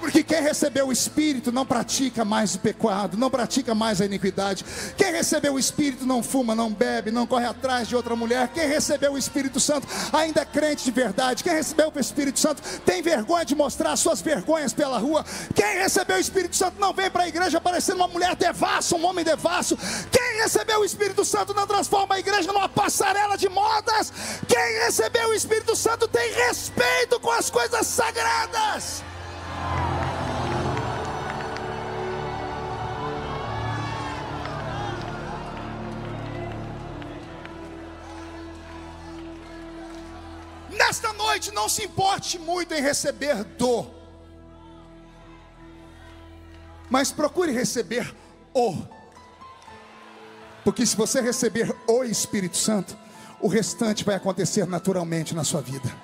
Porque quem recebeu o Espírito não pratica mais o pecado, não pratica mais a iniquidade. Quem recebeu o Espírito não fuma, não bebe, não corre atrás de outra mulher. Quem recebeu o Espírito Santo ainda é crente de verdade. Quem recebeu o Espírito Santo tem vergonha de mostrar suas vergonhas pela rua. Quem recebeu o Espírito Santo não vem para a igreja parecendo uma mulher devassa, um homem devasso. Quem recebeu o Espírito Santo não transforma a igreja numa passarela de modas. Quem recebeu o Espírito Santo tem respeito com as coisas sagradas. Nesta noite, não se importe muito em receber do, mas procure receber o. Porque se você receber o Espírito Santo, o restante vai acontecer naturalmente na sua vida.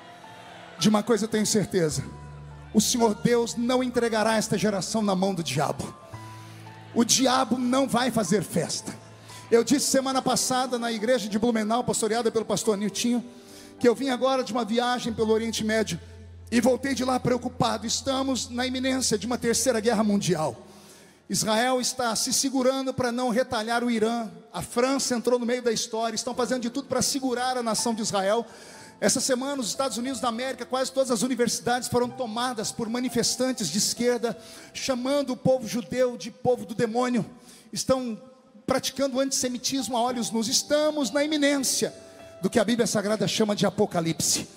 De uma coisa eu tenho certeza: o Senhor Deus não entregará esta geração na mão do diabo. O diabo não vai fazer festa. Eu disse semana passada na igreja de Blumenau, pastoreada pelo pastor Niltinho, que eu vim agora de uma viagem pelo Oriente Médio e voltei de lá preocupado. Estamos na iminência de uma terceira guerra mundial. Israel está se segurando para não retalhar o Irã. A França entrou no meio da história. Estão fazendo de tudo para segurar a nação de Israel. Essa semana, os Estados Unidos da América, quase todas as universidades foram tomadas por manifestantes de esquerda, chamando o povo judeu de povo do demônio. Estão praticando antissemitismo a olhos nus. Estamos na iminência do que a Bíblia Sagrada chama de Apocalipse.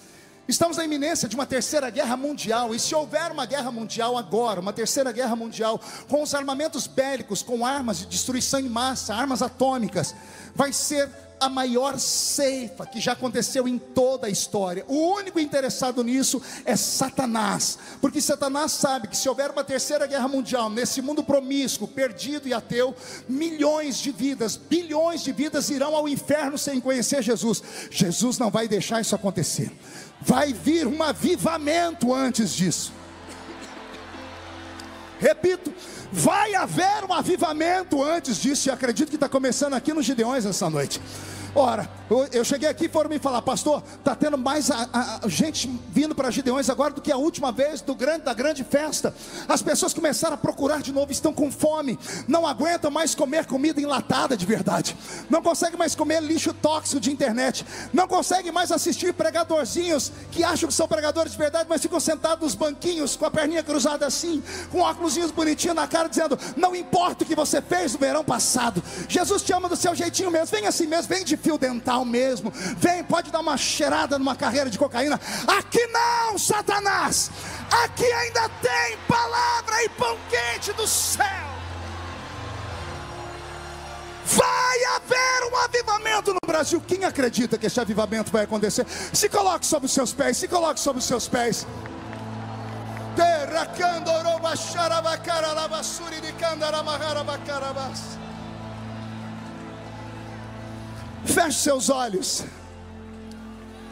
Estamos na iminência de uma terceira guerra mundial. E se houver uma guerra mundial agora, uma terceira guerra mundial, com os armamentos bélicos, com armas de destruição em massa, armas atômicas, vai ser a maior ceifa que já aconteceu em toda a história. O único interessado nisso é Satanás, porque Satanás sabe que se houver uma terceira guerra mundial, nesse mundo promíscuo, perdido e ateu, milhões de vidas, bilhões de vidas irão ao inferno sem conhecer Jesus. Jesus não vai deixar isso acontecer. Vai vir um avivamento antes disso. Repito, vai haver um avivamento antes disso, e acredito que está começando aqui nos Gideões essa noite. Ora, eu cheguei aqui e foram me falar: pastor, está tendo mais gente vindo para Gideões agora do que a última vez da grande festa. As pessoas começaram a procurar de novo, estão com fome, não aguentam mais comer comida enlatada de verdade, não conseguem mais comer lixo tóxico de internet, não conseguem mais assistir pregadorzinhos que acham que são pregadores de verdade, mas ficam sentados nos banquinhos com a perninha cruzada assim, com óculosinhos bonitinhos na cara, dizendo: não importa o que você fez no verão passado, Jesus te ama do seu jeitinho mesmo, vem assim mesmo, vem de fio dental mesmo, vem, pode dar uma cheirada numa carreira de cocaína. Aqui não, Satanás, aqui ainda tem palavra e pão quente do céu. Vai haver um avivamento no Brasil. Quem acredita que esse avivamento vai acontecer? Se coloque sobre os seus pés, se coloque sobre os seus pés. Feche seus olhos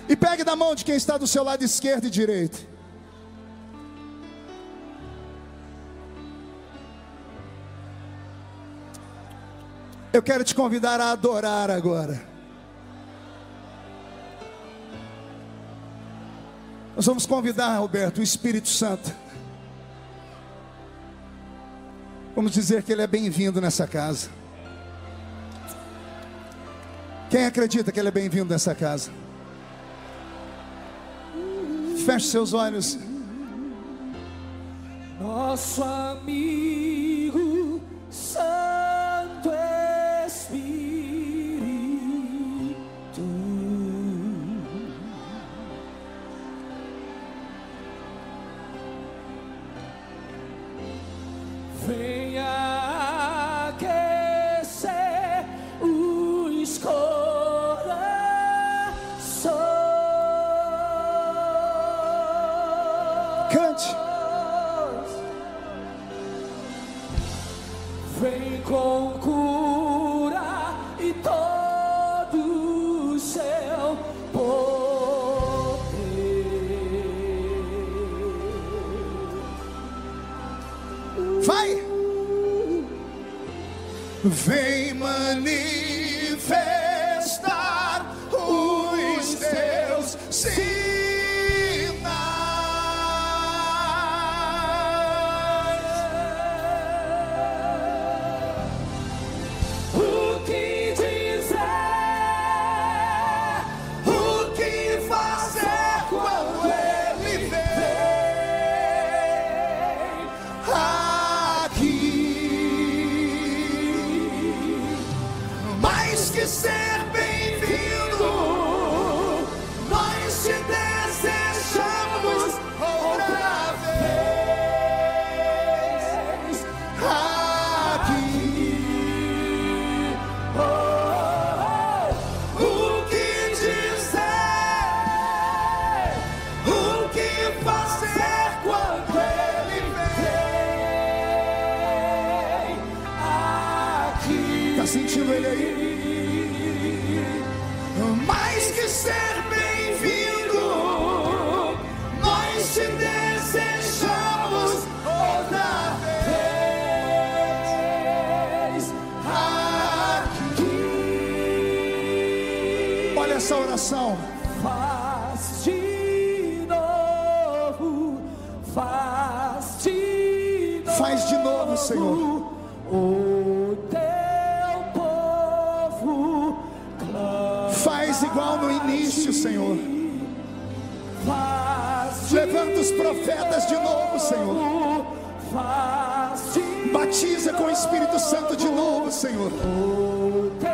e pegue na mão de quem está do seu lado esquerdo e direito. Eu quero te convidar a adorar agora. Nós vamos convidar, Roberto, o Espírito Santo. Vamos dizer que ele é bem-vindo nessa casa. Quem acredita que ele é bem-vindo nessa casa? Feche seus olhos. Nosso amigo Santo Espírito, venha aquecer os corações. Cante. Vem com cura e todo o seu poder. Vai. Vem manifestar os teus sinais. O que dizer, O que fazer quando ele vem aqui? Mais que ser bem-vindo, nós te desejamos outra vez aqui. O que dizer, o que fazer quando ele vem aqui? Tá sentindo ele aí? Mais que ser bem-vindo, nós te desejamos outra vez aqui. Olha essa oração. faz de novo, faz de novo, Faz de novo, Senhor. O teu povo clama. Faz igual no início, Senhor. Faz de Levanta os profetas de novo, Senhor. novo, faz de Batiza com o Espírito Santo de novo, Senhor. o teu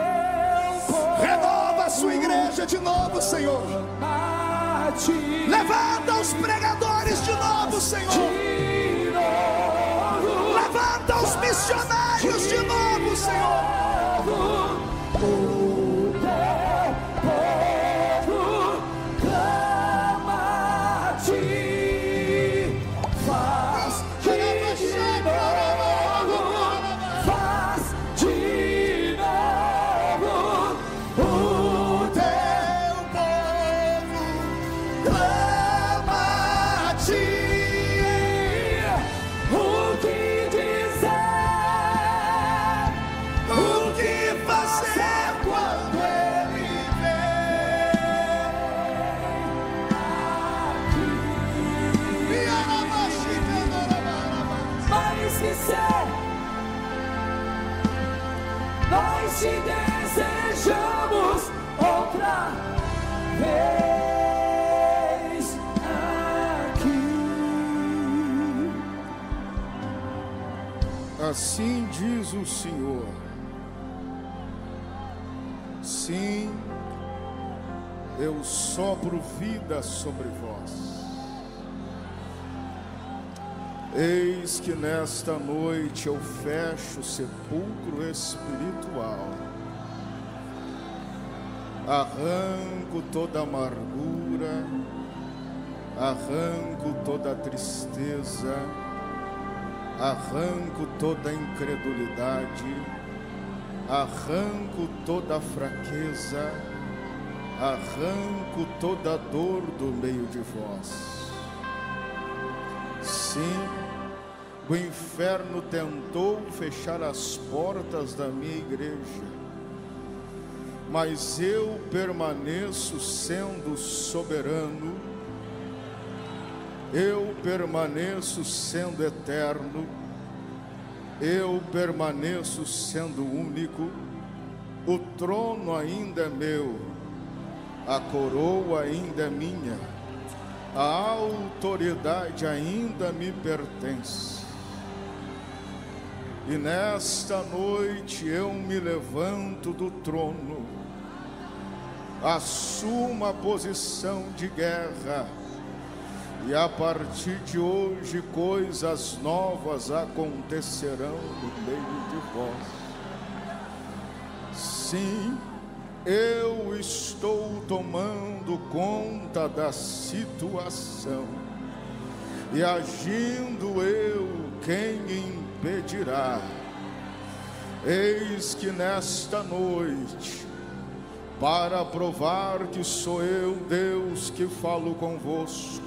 povo Renova a sua igreja de novo, Senhor. a ti. Levanta os pregadores de novo, Senhor. De novo, Levanta os missionários de novo, Senhor. o teu Nós te desejamos outra vez aqui. Assim diz o Senhor: sim, eu sopro vida sobre vós. Eis que nesta noite eu fecho o sepulcro espiritual, arranco toda amargura, arranco toda tristeza, arranco toda incredulidade, arranco toda fraqueza, arranco toda dor do meio de vós. Sim, o inferno tentou fechar as portas da minha igreja, mas eu permaneço sendo soberano, eu permaneço sendo eterno, eu permaneço sendo único. O trono ainda é meu, a coroa ainda é minha, a autoridade ainda me pertence. E nesta noite eu me levanto do trono, assumo a posição de guerra, e a partir de hoje coisas novas acontecerão no meio de vós. Sim, eu estou tomando conta da situação, e agindo eu, quem impedirá? Eis que nesta noite, para provar que sou eu, Deus, que falo convosco,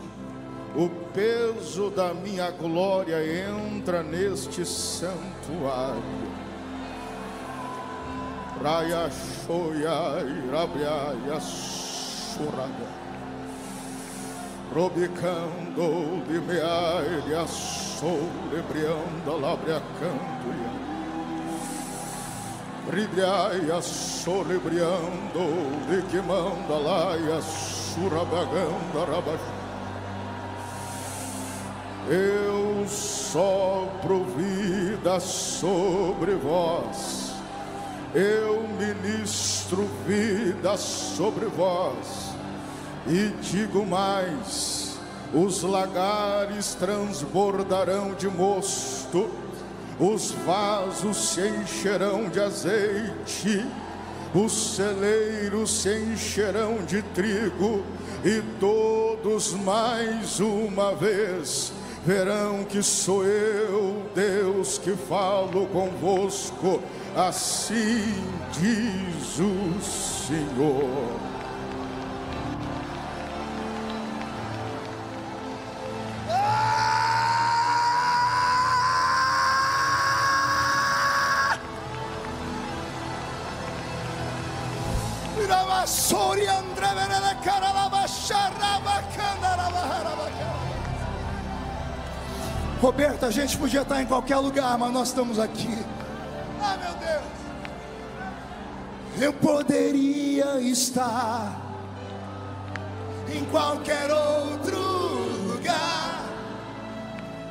o peso da minha glória entra neste santuário. Raia shoya irabriaia suraga, robicando limeaia solebrianda labriacandoia, ribriaia solebriando liquimanda laia surabaganda rabaxo. Eu sopro vida sobre vós, eu ministro vida sobre vós, e digo mais: os lagares transbordarão de mosto, os vasos se encherão de azeite, os celeiros se encherão de trigo, e todos mais uma vez verão que sou eu, Deus, que falo convosco. Assim diz o Senhor. Roberto, a gente podia estar em qualquer lugar, mas nós estamos aqui. Ah, meu Deus! Eu poderia estar em qualquer outro lugar,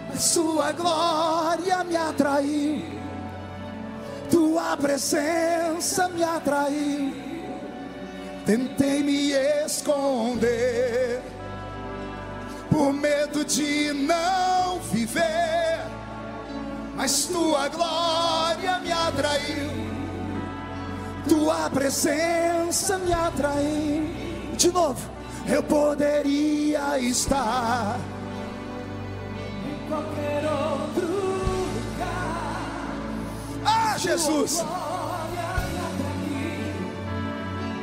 mas sua glória me atraiu, tua presença me atraiu. Tentei me esconder por medo de não viver, mas tua glória me atraiu, tua presença me atraiu. De novo, eu poderia estar em qualquer outro lugar. Ah, Jesus!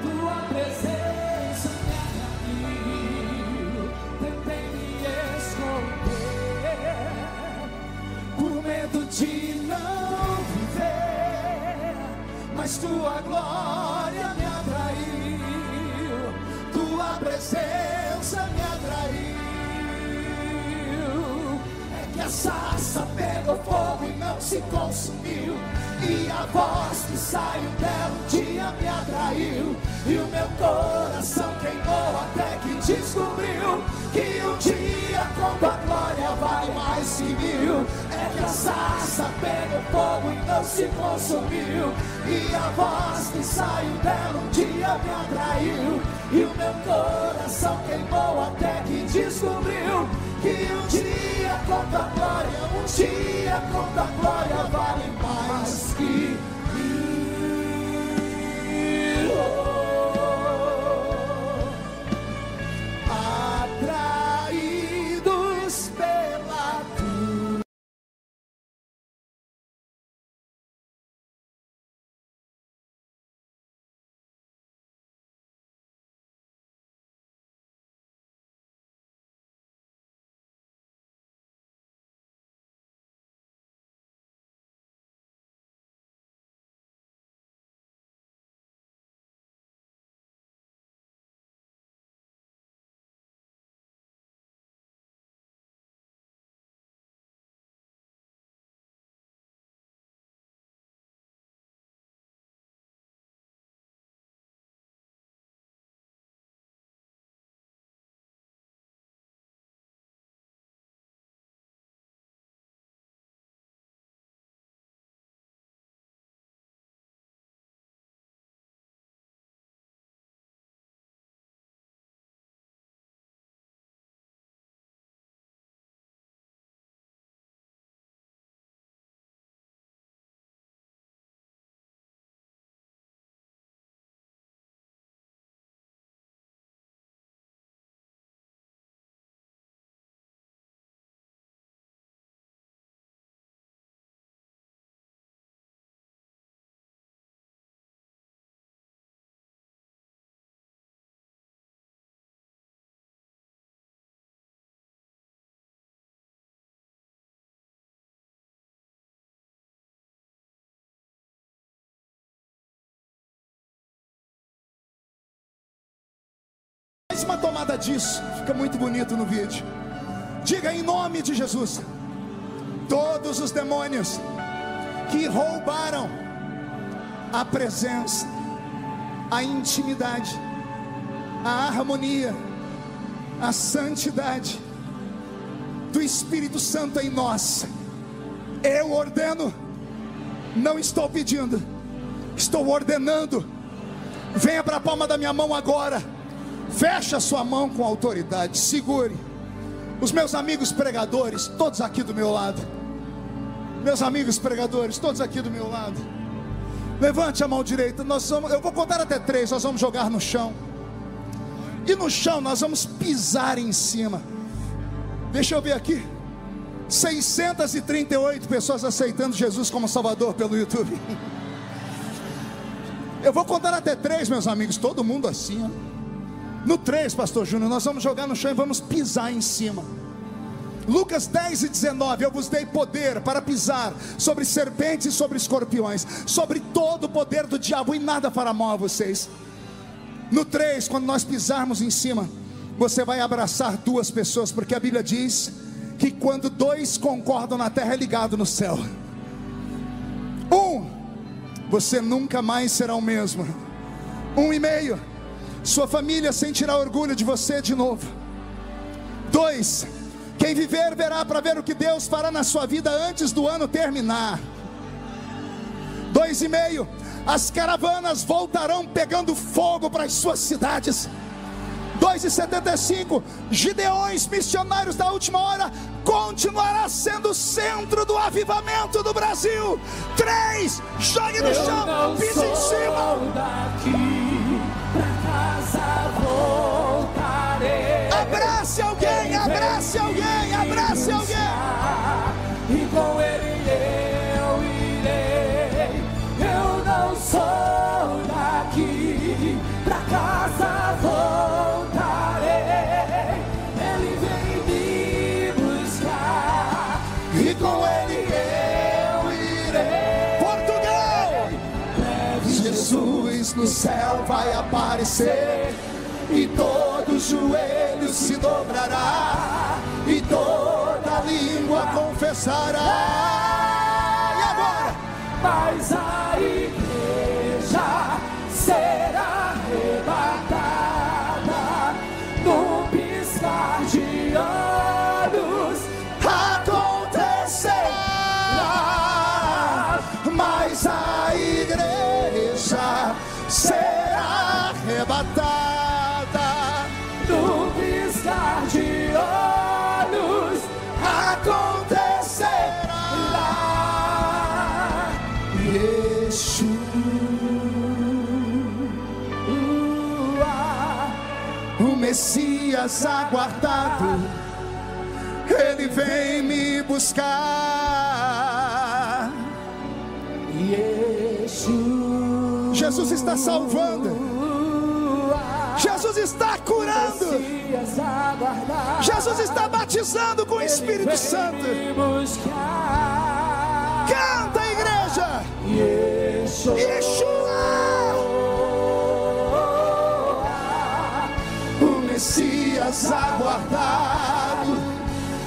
Tua presença me atraiu. Tentei me esconder por medo de não viver, mas tua glória me atraiu, tua presença me atraiu. É que a sarça pegou fogo e não se consumiu, E a voz que saiu dela um dia me atraiu, e o meu coração queimou até que descobriu que um dia com tua glória vale mais que mil. É que a sarça pegou fogo e não se consumiu. E a voz que saiu dela um dia me atraiu, e o meu coração queimou até que descobriu que um dia com tua glória, um dia com tua glória vale mais que mil. Atraídos pela tua. Uma tomada disso, fica muito bonito no vídeo. Diga em nome de Jesus: todos os demônios que roubaram a presença, a intimidade, a harmonia, a santidade do Espírito Santo em nós, eu ordeno, não estou pedindo, estou ordenando. Venha para a palma da minha mão agora. Feche a sua mão com autoridade, segure. Os meus amigos pregadores, todos aqui do meu lado. Meus amigos pregadores, todos aqui do meu lado. Levante a mão direita. Eu vou contar até 3, nós vamos jogar no chão. E no chão nós vamos pisar em cima. Deixa eu ver aqui. 638 pessoas aceitando Jesus como Salvador pelo YouTube. Eu vou contar até 3, meus amigos, todo mundo assim, ó. No 3, pastor Júnior, nós vamos jogar no chão e vamos pisar em cima. Lucas 10:19, eu vos dei poder para pisar sobre serpentes e sobre escorpiões, sobre todo o poder do diabo, e nada fará mal a vocês. No 3, quando nós pisarmos em cima, você vai abraçar 2 pessoas, porque a Bíblia diz que quando 2 concordam na terra, é ligado no céu. 1, você nunca mais será o mesmo. 1,5, sua família sentirá orgulho de você de novo. 2, quem viver verá para ver o que Deus fará na sua vida antes do ano terminar. 2,5, as caravanas voltarão pegando fogo para as suas cidades. 2,75, Gideões, missionários da última hora, continuará sendo o centro do avivamento do Brasil. 3, jogue no chão, pise em cima. Daqui pra casa voltarei. Abrace alguém, abrace alguém, abrace alguém. E com ele eu irei. Eu não sou daqui, pra casa voltarei. Ele vem me buscar e com ele eu irei. Portugal! Jesus no céu vai aparecer e todo joelho se dobrará e toda língua confessará. E agora? mas a igreja será arrebatada num piscar de olhos. Acontecerá, mas a igreja será arrebatada No piscar de olhos acontecerá. Yeshua, o Messias aguardado, ele vem me buscar. Yeshua, Jesus está salvando, Jesus está curando, Messias aguardado, Jesus está batizando com o Espírito Santo. me buscar. Canta, igreja! Yeshua, Yeshua, o Messias aguardado,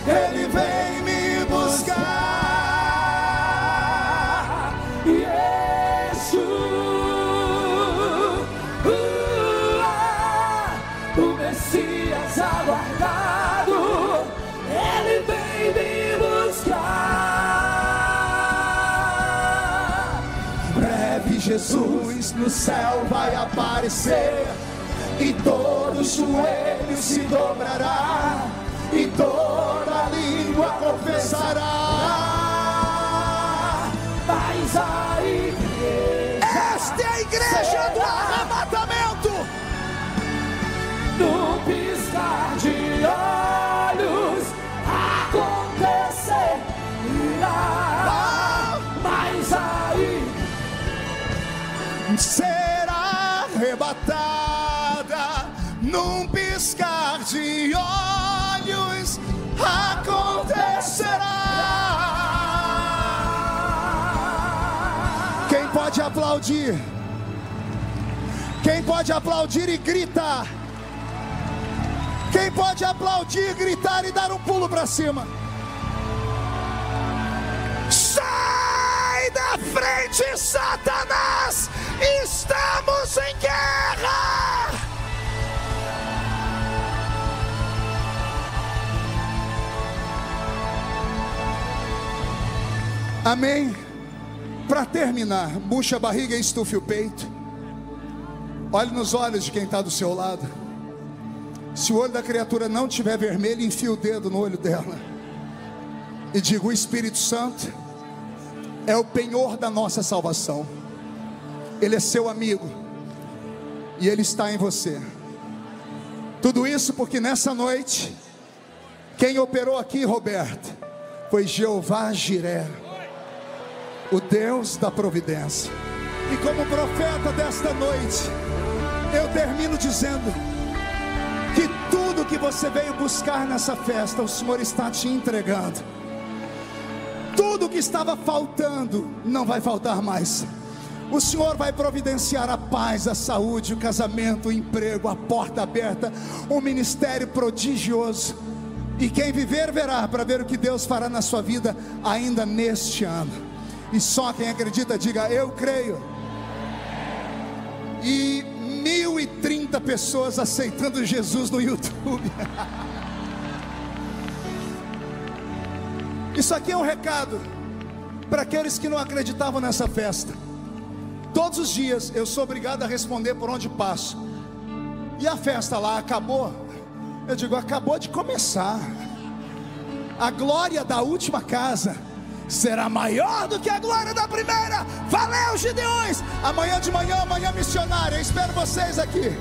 ele vem me buscar. Yeshua, o Messias aguardado, ele vem me buscar. Em breve Jesus no céu vai aparecer, e todo joelho se dobrará, e toda língua confessará. Mas a igreja, Esta é a igreja do arrebatamento. no piscar de olhos acontecerá. Mas aí Será arrebatada num piscar de olhos acontecerá. Quem pode aplaudir? Quem pode aplaudir e gritar? Quem pode aplaudir, gritar e dar um pulo para cima? Sai da frente, Satanás! Estamos em guerra! Amém? Para terminar, murcha a barriga e estufe o peito. Olhe nos olhos de quem está do seu lado. Se o olho da criatura não estiver vermelho, enfia o dedo no olho dela e diga: o Espírito Santo é o penhor da nossa salvação. Ele é seu amigo e ele está em você. Tudo isso porque nessa noite quem operou aqui, Roberto, foi Jeová Jiré, o Deus da providência. E como profeta desta noite, eu termino dizendo que tudo que você veio buscar nessa festa, o Senhor está te entregando. Tudo que estava faltando, não vai faltar mais. O Senhor vai providenciar a paz, a saúde, o casamento, o emprego, a porta aberta, um ministério prodigioso. E quem viver verá, para ver o que Deus fará na sua vida ainda neste ano. E só quem acredita diga: eu creio. E 1.030 pessoas aceitando Jesus no YouTube. Isso aqui é um recado para aqueles que não acreditavam nessa festa. Todos os dias eu sou obrigado a responder por onde passo. E a festa lá acabou? Eu digo: acabou de começar. A glória da última casa será maior do que a glória da primeira. Valeu, Gideões! Amanhã de manhã, amanhã missionária, eu espero vocês aqui.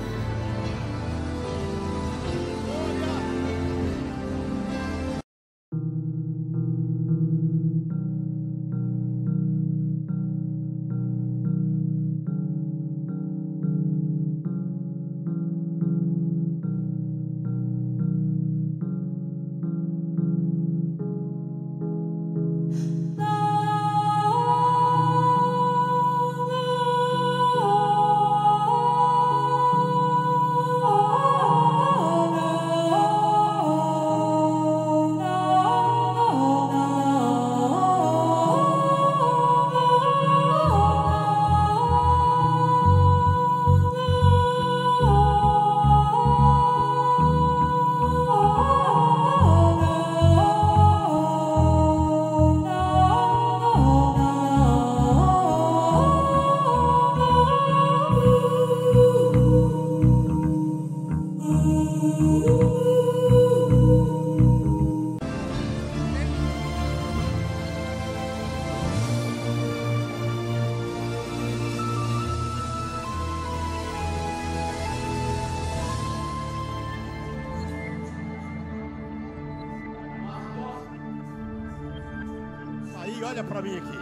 olha para mim aqui.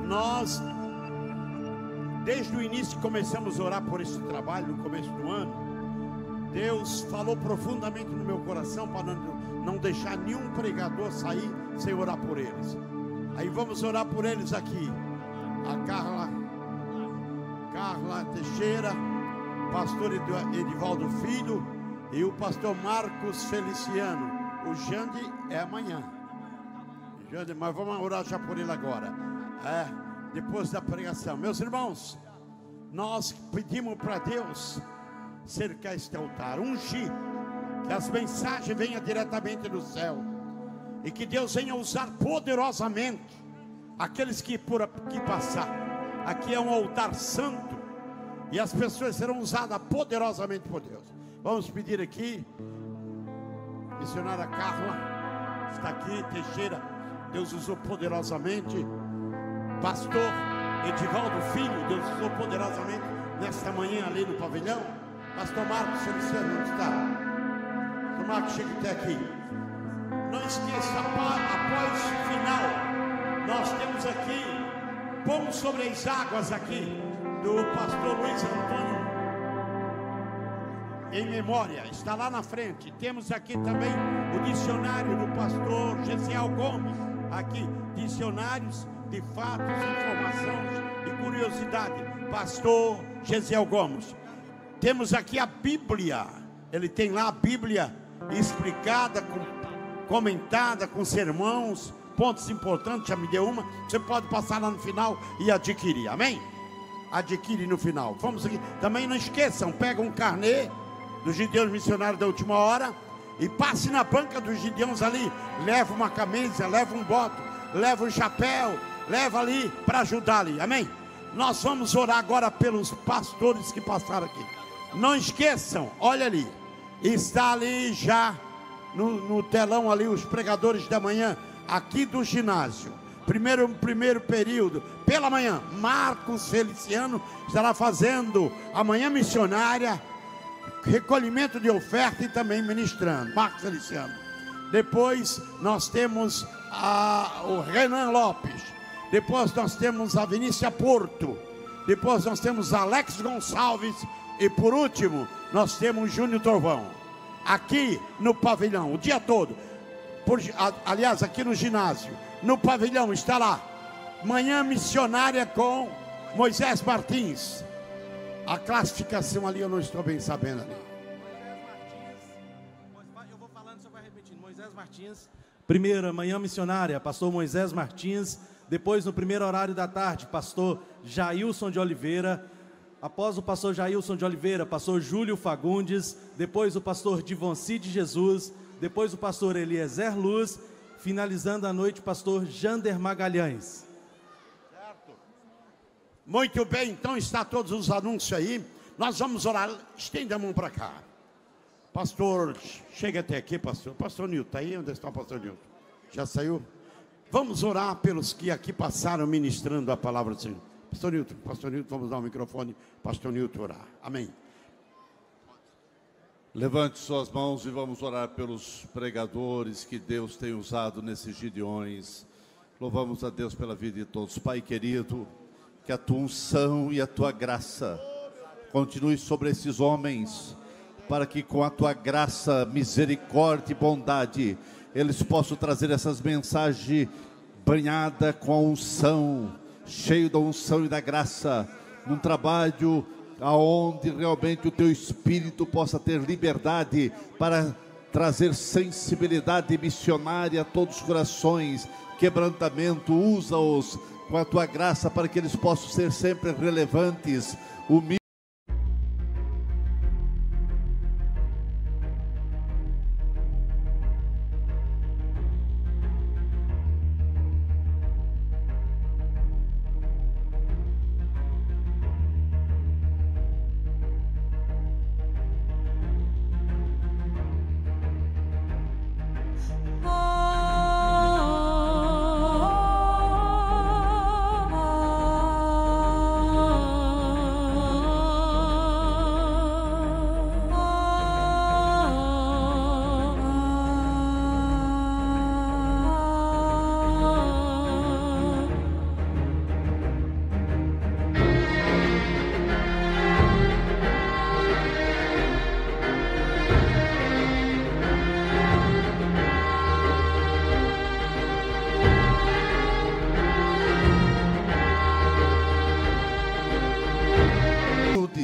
Nós, desde o início que começamos a orar por esse trabalho, no começo do ano, Deus falou profundamente no meu coração para não deixar nenhum pregador sair sem orar por eles. Aí vamos orar por eles aqui. A Carla Teixeira, pastor Edivaldo Filho e o pastor Marcos Feliciano. O Jande é amanhã. Jande, mas vamos orar já por ele agora. Depois da pregação. Meus irmãos, nós pedimos para Deus cercar este altar, ungir, que as mensagens venham diretamente do céu e que Deus venha usar poderosamente aqueles que por aqui passar. Aqui é um altar santo e as pessoas serão usadas poderosamente por Deus. Vamos pedir aqui, missionária Carla está aqui, Teixeira, Deus usou poderosamente. Pastor Edivaldo Filho, Deus usou poderosamente nesta manhã ali no pavilhão. Pastor Marcos Feliciano, onde está? Pastor Marcos, chega até aqui. Não esqueça, após o final, nós temos aqui Pão sobre as Águas aqui, do pastor Luiz Antônio, em memória, está lá na frente. Temos aqui também o dicionário do pastor Gesiel Gomes, aqui, dicionários de fatos, informações e curiosidade, pastor Gesiel Gomes. Temos aqui a Bíblia, ele tem lá a Bíblia explicada, comentada, com sermãos, pontos importantes, já me deu uma, você pode passar lá no final e adquirir, amém? Adquire no final. Vamos aqui, também não esqueçam, pega um carnê dos Gideões Missionários da Última Hora e passe na banca dos Gideões ali, leva uma camisa, leva um boto, leva um chapéu, leva ali para ajudar ali, amém? Nós vamos orar agora pelos pastores que passaram aqui. Não esqueçam, olha ali, está ali já no telão ali os pregadores da manhã, aqui do ginásio. Primeiro período, pela manhã, Marcos Feliciano estará fazendo a manhã missionária, recolhimento de oferta e também ministrando, Marcos Feliciano. Depois nós temos o Renan Lopes. Depois nós temos a Vinícia Porto. Depois nós temos Alex Gonçalves. E por último, nós temos Júnior Trovão. Aqui no pavilhão, o dia todo. Aliás, aqui no ginásio, no pavilhão, está lá. Manhã missionária com Moisés Martins. A classificação ali eu não estou bem sabendo ali. Eu vou falando, você vai repetindo. Moisés Martins, primeira manhã missionária, pastor Moisés Martins. Depois, no primeiro horário da tarde, pastor Jailson de Oliveira. Após o pastor Jailson de Oliveira, pastor Júlio Fagundes. Depois o pastor Divonci de Jesus. Depois o pastor Eliezer Luz. Finalizando a noite, o pastor Jander Magalhães. Certo. Muito bem, então está todos os anúncios aí. Nós vamos orar. Estenda a mão para cá. Pastor, chega até aqui, pastor. Pastor Nilton, está aí? Onde está o pastor Nilton? Já saiu? Vamos orar pelos que aqui passaram ministrando a palavra do Senhor. Pastor Nilton, vamos dar o microfone. Pastor Nilton orar. Amém. Levante suas mãos e vamos orar pelos pregadores que Deus tem usado nesses Gideões. Louvamos a Deus pela vida de todos. Pai querido, que a tua unção e a tua graça continue sobre esses homens, para que com a tua graça, misericórdia e bondade, eles possam trazer essas mensagens banhada com a unção, cheio da unção e da graça, num trabalho aonde realmente o teu Espírito possa ter liberdade para trazer sensibilidade missionária a todos os corações, quebrantamento. Usa-os com a tua graça para que eles possam ser sempre relevantes, humildes.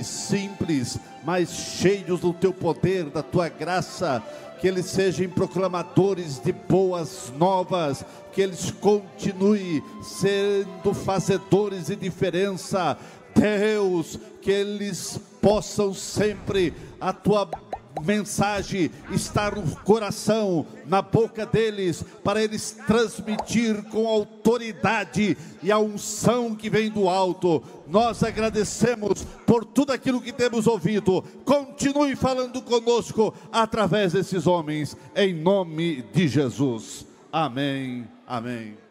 humildes, simples, mas cheios do teu poder, da tua graça, que eles sejam proclamadores de boas novas, que eles continuem sendo fazedores de diferença. Deus, que eles possam sempre, a tua mensagem estar no coração, na boca deles, para eles transmitir com autoridade e a unção que vem do alto. Nós agradecemos por tudo aquilo que temos ouvido. Continue falando conosco através desses homens, em nome de Jesus. Amém, amém.